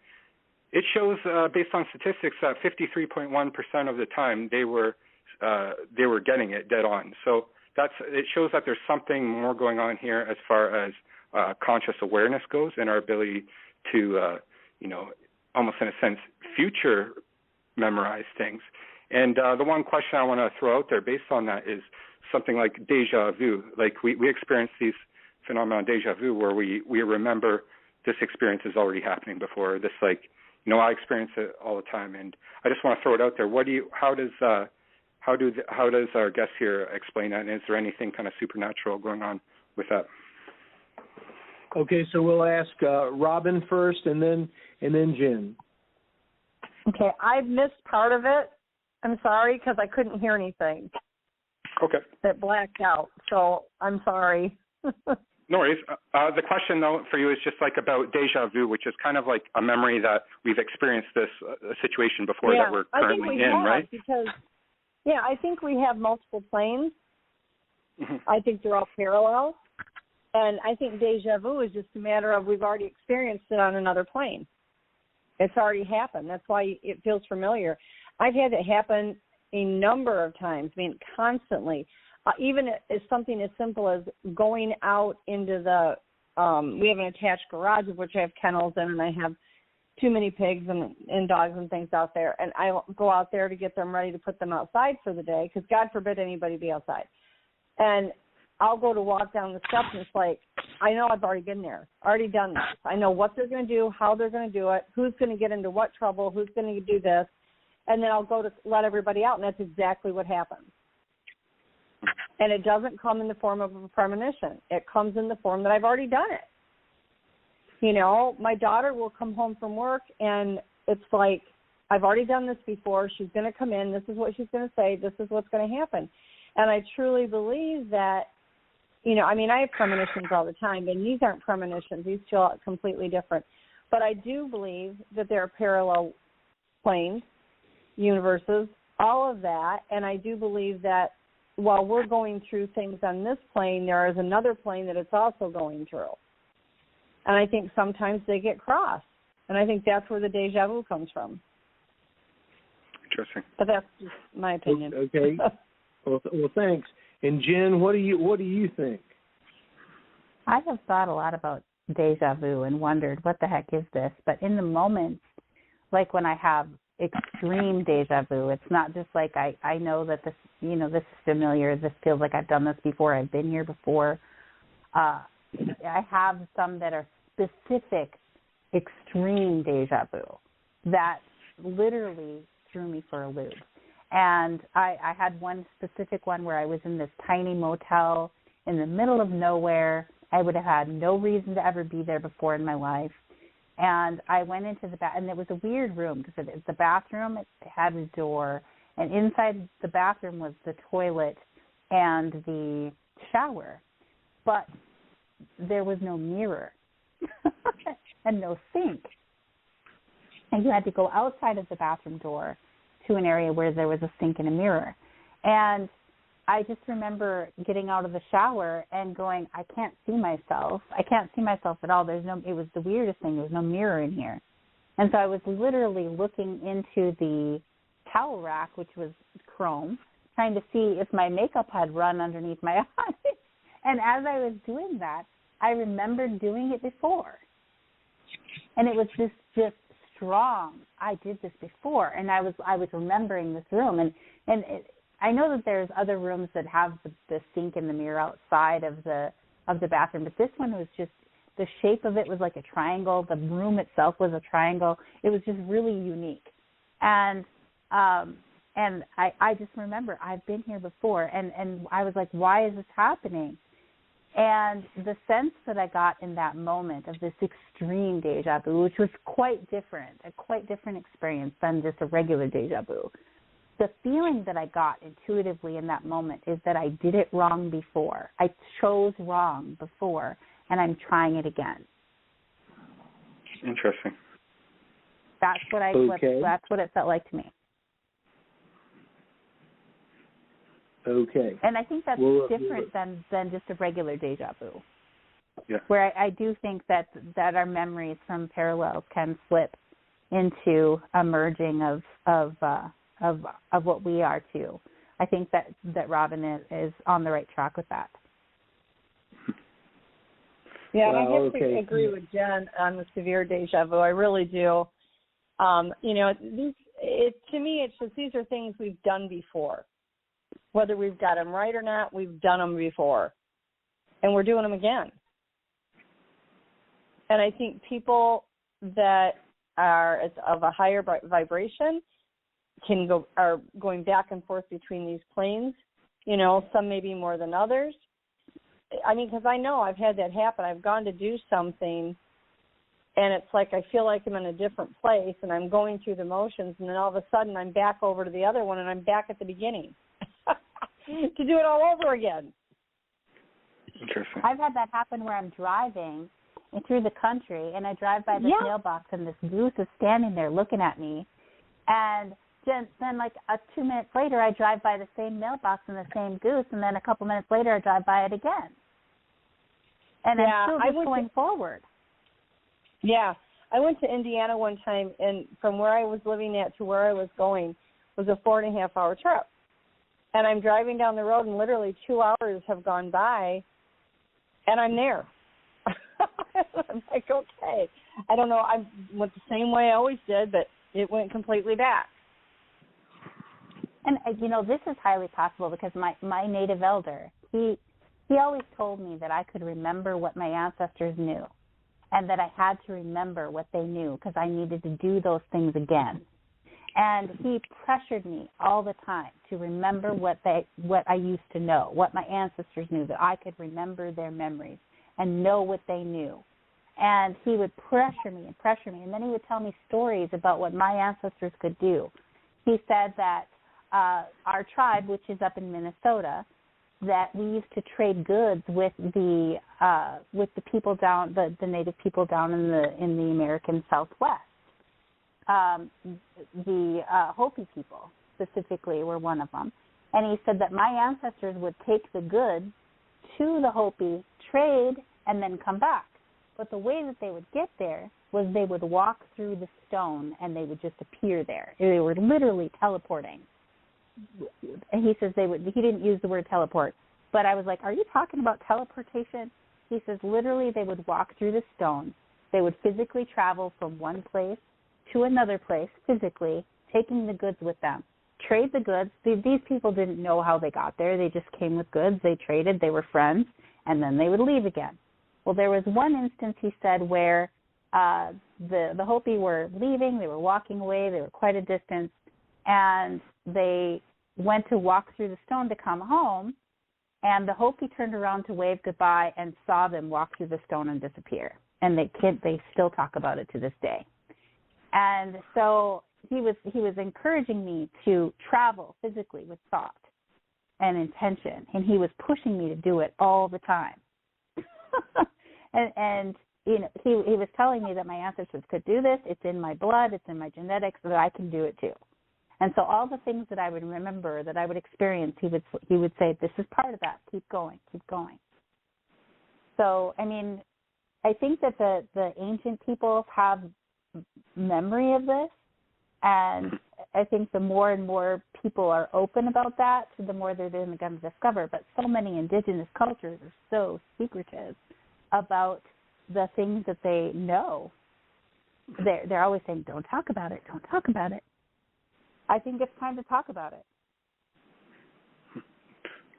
Speaker 5: it shows, based on statistics, that 53.1% of the time they were getting it dead on. So it shows that there's something more going on here as far as conscious awareness goes and our ability to, almost in a sense, future memorize things. And the one question I want to throw out there based on that is something like deja vu. We experience these phenomenon deja vu, where we remember this experience is already happening before. This, like, you know, I experience it all the time, and I just want to throw it out there. How does our guest here explain that? And is there anything kind of supernatural going on with that?
Speaker 2: Okay, so we'll ask Robin first, and then Jen.
Speaker 7: Okay, I missed part of it. I'm sorry because I couldn't hear anything.
Speaker 5: Okay.
Speaker 7: It blacked out, so I'm sorry.
Speaker 5: No worries. The question, though, for you is just like about deja vu, which is kind of like a memory that we've experienced this situation before that we're currently right?
Speaker 7: Because, I think we have multiple planes.
Speaker 5: Mm-hmm.
Speaker 7: I think they're all parallel. And I think deja vu is just a matter of we've already experienced it on another plane. It's already happened. That's why it feels familiar. I've had it happen a number of times, constantly. Even as something as simple as going out into the, we have an attached garage of which I have kennels in, and I have too many pigs and dogs and things out there. And I go out there to get them ready to put them outside for the day, because God forbid anybody be outside. And I'll go to walk down the steps, and it's like, I know I've already been there, already done this. I know what they're going to do, how they're going to do it, who's going to get into what trouble, who's going to do this. And then I'll go to let everybody out, and that's exactly what happens. And it doesn't come in the form of a premonition. It comes in the form that I've already done it. You know, my daughter will come home from work, and it's like, I've already done this before. She's going to come in. This is what she's going to say. This is what's going to happen. And I truly believe that, I have premonitions all the time, and these aren't premonitions. These feel completely different. But I do believe that there are parallel planes, universes, all of that. And I do believe that while we're going through things on this plane, there is another plane that it's also going through. And I think sometimes they get crossed. And I think that's where the deja vu comes from.
Speaker 5: Interesting.
Speaker 7: But that's just my opinion.
Speaker 2: Okay. Well, thanks. And Jen, what do you think?
Speaker 6: I have thought a lot about deja vu and wondered what the heck is this. But in the moment, like when I have extreme deja vu, it's not just like I know that this this is familiar. This feels like I've done this before. I've been here before. I have some that are specific, extreme deja vu that literally threw me for a loop. And I had one specific one where I was in this tiny motel in the middle of nowhere. I would have had no reason to ever be there before in my life. And I went into the and it was a weird room because the bathroom, it had a door, and inside the bathroom was the toilet and the shower. But there was no mirror and no sink. And you had to go outside of the bathroom door to an area where there was a sink and a mirror. And I just remember getting out of the shower and going, I can't see myself. I can't see myself at all. It was the weirdest thing. There was no mirror in here. And so I was literally looking into the towel rack, which was chrome, trying to see if my makeup had run underneath my eyes. And as I was doing that, I remembered doing it before. And it was just strong. I did this before, and I was remembering this room, and I know that there's other rooms that have the sink and the mirror outside of the bathroom, but this one was just, the shape of it was like a triangle. The room itself was a triangle. It was just really unique, and I just remember I've been here before, and I was like, why is this happening? And the sense that I got in that moment of this extreme deja vu, which was a quite different experience than just a regular deja vu. The feeling that I got intuitively in that moment is that I did it wrong before. I chose wrong before, and I'm trying it again.
Speaker 5: Interesting.
Speaker 6: That's what that's what it felt like to me.
Speaker 2: Okay.
Speaker 6: And I think that's different than just a regular deja vu.
Speaker 5: Yeah. Where
Speaker 6: I do think that our memories from parallels can slip into a merging of what we are too. I think that Robin is on the right track with that.
Speaker 7: Yeah, I have to agree with Jen on the severe deja vu. I really do. To me, it's just these are things we've done before. Whether we've got them right or not, we've done them before, and we're doing them again. And I think people that are of a higher vibration are going back and forth between these planes. Some maybe more than others. I mean, because I know I've had that happen. I've gone to do something, and it's like I feel like I'm in a different place, and I'm going through the motions, and then all of a sudden I'm back over to the other one, and I'm back at the beginning to do it all over again.
Speaker 8: Interesting.
Speaker 6: I've had that happen where I'm driving through the country, and I drive by this mailbox, and this goose is standing there looking at me, and then like 2 minutes later, I drive by the same mailbox and the same goose, and then a couple minutes later, I drive by it again. And I'm still just going forward.
Speaker 7: Yeah. I went to Indiana one time, and from where I was living at to where I was going was a 4.5-hour trip. And I'm driving down the road, and literally 2 hours have gone by, and I'm there. I'm like, okay. I don't know. I went the same way I always did, but it went completely back.
Speaker 6: And, this is highly possible because my native elder, he always told me that I could remember what my ancestors knew and that I had to remember what they knew because I needed to do those things again. And he pressured me all the time to remember what I used to know, what my ancestors knew, that I could remember their memories and know what they knew. And he would pressure me, and then he would tell me stories about what my ancestors could do. He said that our tribe, which is up in Minnesota, that we used to trade goods with the people down, the native people down in the American Southwest. The Hopi people specifically were one of them, and he said that my ancestors would take the goods to the Hopi, trade, and then come back. But the way that they would get there was they would walk through the stone, and they would just appear there. They were literally teleporting. And he says he didn't use the word teleport, but I was like, are you talking about teleportation? He says literally they would walk through the stone. They would physically travel from one place to another place physically, taking the goods with them, trade the goods. These people didn't know how they got there. They just came with goods. They traded. They were friends, and then they would leave again. Well, there was one instance, he said, where the Hopi were leaving. They were walking away. They were quite a distance, and they went to walk through the stone to come home, and the Hopi turned around to wave goodbye and saw them walk through the stone and disappear. And they still talk about it to this day. And so he was encouraging me to travel physically with thought and intention, and he was pushing me to do it all the time. and he was telling me that my ancestors could do this. It's in my blood. It's in my genetics, so that I can do it too. And so all the things that I would remember, that I would experience, he would say, this is part of that. Keep going, keep going. So, I mean, I think that the ancient peoples have memory of this, and I think the more and more people are open about that, the more they're going to discover. But so many indigenous cultures are so secretive about the things that they know. They're always saying, don't talk about it, don't talk about it. I think it's time to talk about it.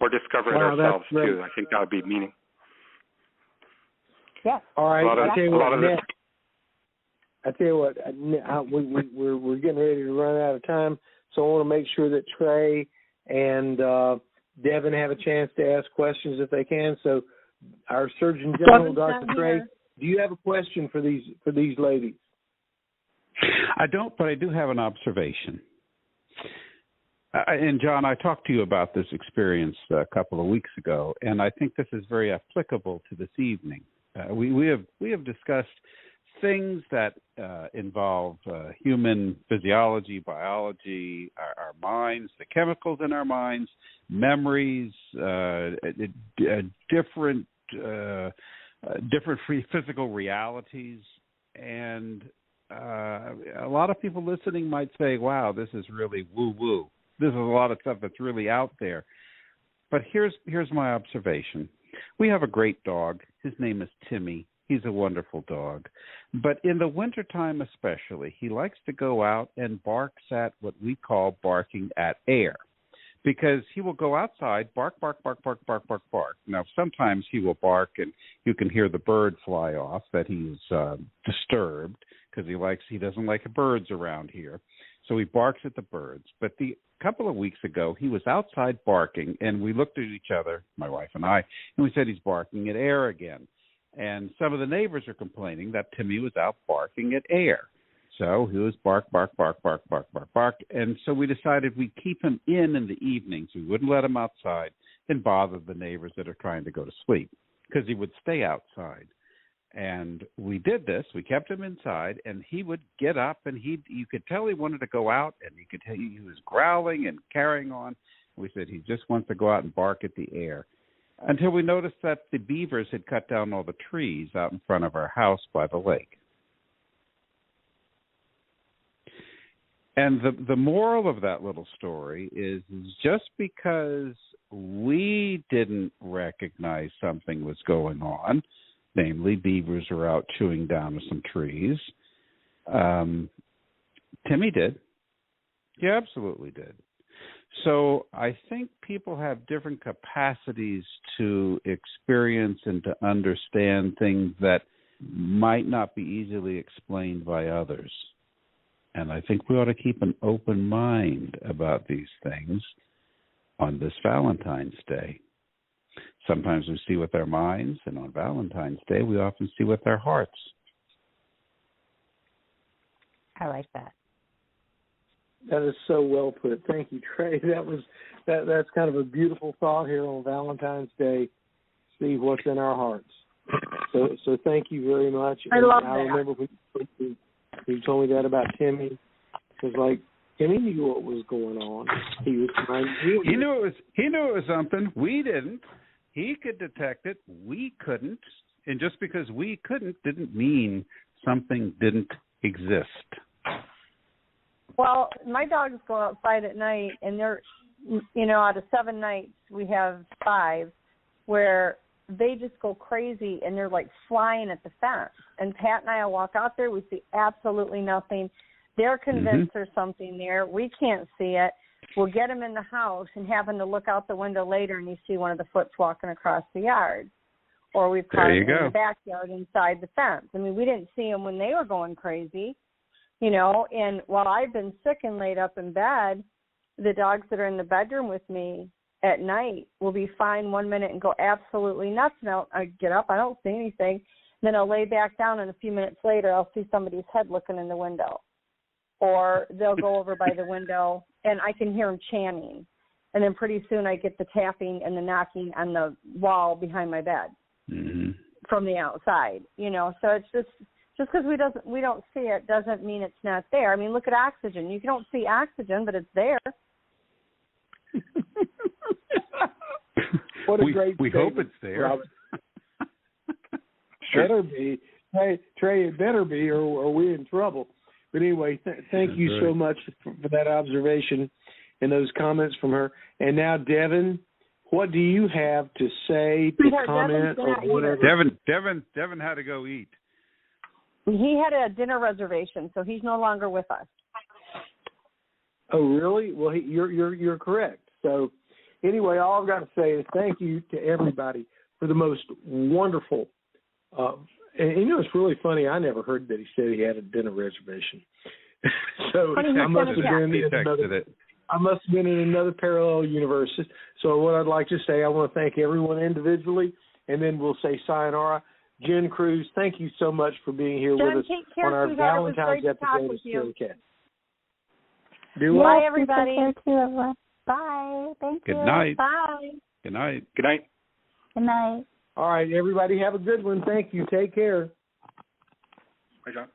Speaker 8: Or discover it ourselves, too. I think that would be meaning.
Speaker 6: Yes.
Speaker 2: All right. I tell you what, we're getting ready to run out of time, so I want to make sure that Trey and Devin have a chance to ask questions if they can. So our Surgeon General, Dr. Trey, do you have a question for these ladies?
Speaker 3: I don't, but I do have an observation. And John, I talked to you about this experience a couple of weeks ago, and I think this is very applicable to this evening. We have discussed things that involve human physiology, biology, our minds, the chemicals in our minds, memories, different physical realities, and a lot of people listening might say, "Wow, this is really woo-woo. This is a lot of stuff that's really out there." But here's my observation. We have a great dog. His name is Timmy. He's a wonderful dog. But in the wintertime especially, he likes to go out and barks at what we call barking at air. because he will go outside, bark, bark, bark, bark, bark, bark, bark. Now, sometimes he will bark and you can hear the bird fly off that he's disturbed because he doesn't like birds around here. So he barks at the birds. But a couple of weeks ago, he was outside barking, and we looked at each other, my wife and I, and we said he's barking at air again. And some of the neighbors are complaining that Timmy was out barking at air. So he was bark, bark, bark, bark, bark, bark, bark. And so we decided we'd keep him in the evenings. We wouldn't let him outside and bother the neighbors that are trying to go to sleep because he would stay outside. And we did this. We kept him inside, and he would get up, and you could tell he wanted to go out, and you could tell he was growling and carrying on. We said he just wants to go out and bark at the air, until we noticed that the beavers had cut down all the trees out in front of our house by the lake. And the moral of that little story is just because we didn't recognize something was going on, namely beavers are out chewing down some trees, Timmy did. He absolutely did. So I think people have different capacities to experience and to understand things that might not be easily explained by others. And I think we ought to keep an open mind about these things on this Valentine's Day. Sometimes we see with our minds, and on Valentine's Day, we often see with our hearts.
Speaker 6: I like that.
Speaker 2: That is so well put. Thank you, Trey. That's kind of a beautiful thought here on Valentine's Day. See what's in our hearts. So thank you very much.
Speaker 7: I love that.
Speaker 2: I remember when you told me that about Timmy. It was like Timmy knew what was going on. He was trying to.
Speaker 3: He knew it was something. We didn't. He could detect it. We couldn't. And just because we couldn't didn't mean something didn't exist.
Speaker 7: Well, my dogs go outside at night, and they're, out of 7 nights, we have 5 where they just go crazy, and they're like flying at the fence. And Pat and I will walk out there. We see absolutely nothing. They're convinced there's something there. We can't see it. We'll get them in the house and happen to look out the window later, and you see one of the foots walking across the yard. Or we've caught them in the backyard inside the fence. I mean, we didn't see them when they were going crazy, and while I've been sick and laid up in bed, the dogs that are in the bedroom with me at night will be fine 1 minute and go absolutely nuts. And I get up, I don't see anything. Then I'll lay back down, and a few minutes later, I'll see somebody's head looking in the window. Or they'll go over by the window, and I can hear them chanting. And then pretty soon I get the tapping and the knocking on the wall behind my bed from the outside. So it's just because we don't see it doesn't mean it's not there. I mean, look at oxygen. You don't see oxygen, but it's there.
Speaker 2: What a great
Speaker 3: we hope it's there.
Speaker 2: Sure. Better be. Trey, it better be, or we're in trouble. But anyway, thank you so much for that observation and those comments from her. And now, Devin, what do you have to say, to comment, or whatever?
Speaker 3: Devin had to go eat.
Speaker 7: He had a dinner reservation, so he's no longer with us.
Speaker 2: Oh, really? Well, you're correct. So anyway, all I've got to say is thank you to everybody for the most wonderful and it's really funny. I never heard that he said he had a dinner reservation. So I must have been in another parallel universe. So what I'd like to say, I want to thank everyone individually, and then we'll say sayonara. Jen Kruse, thank you so much for being here with us on our Valentine's episode of ScaryCast.
Speaker 6: Bye, everybody. Bye. Thank you.
Speaker 3: Good night.
Speaker 6: Bye.
Speaker 3: Good night.
Speaker 8: Good night.
Speaker 6: Good night.
Speaker 2: All right, everybody, have a good one. Thank you. Take care.
Speaker 8: Bye, John.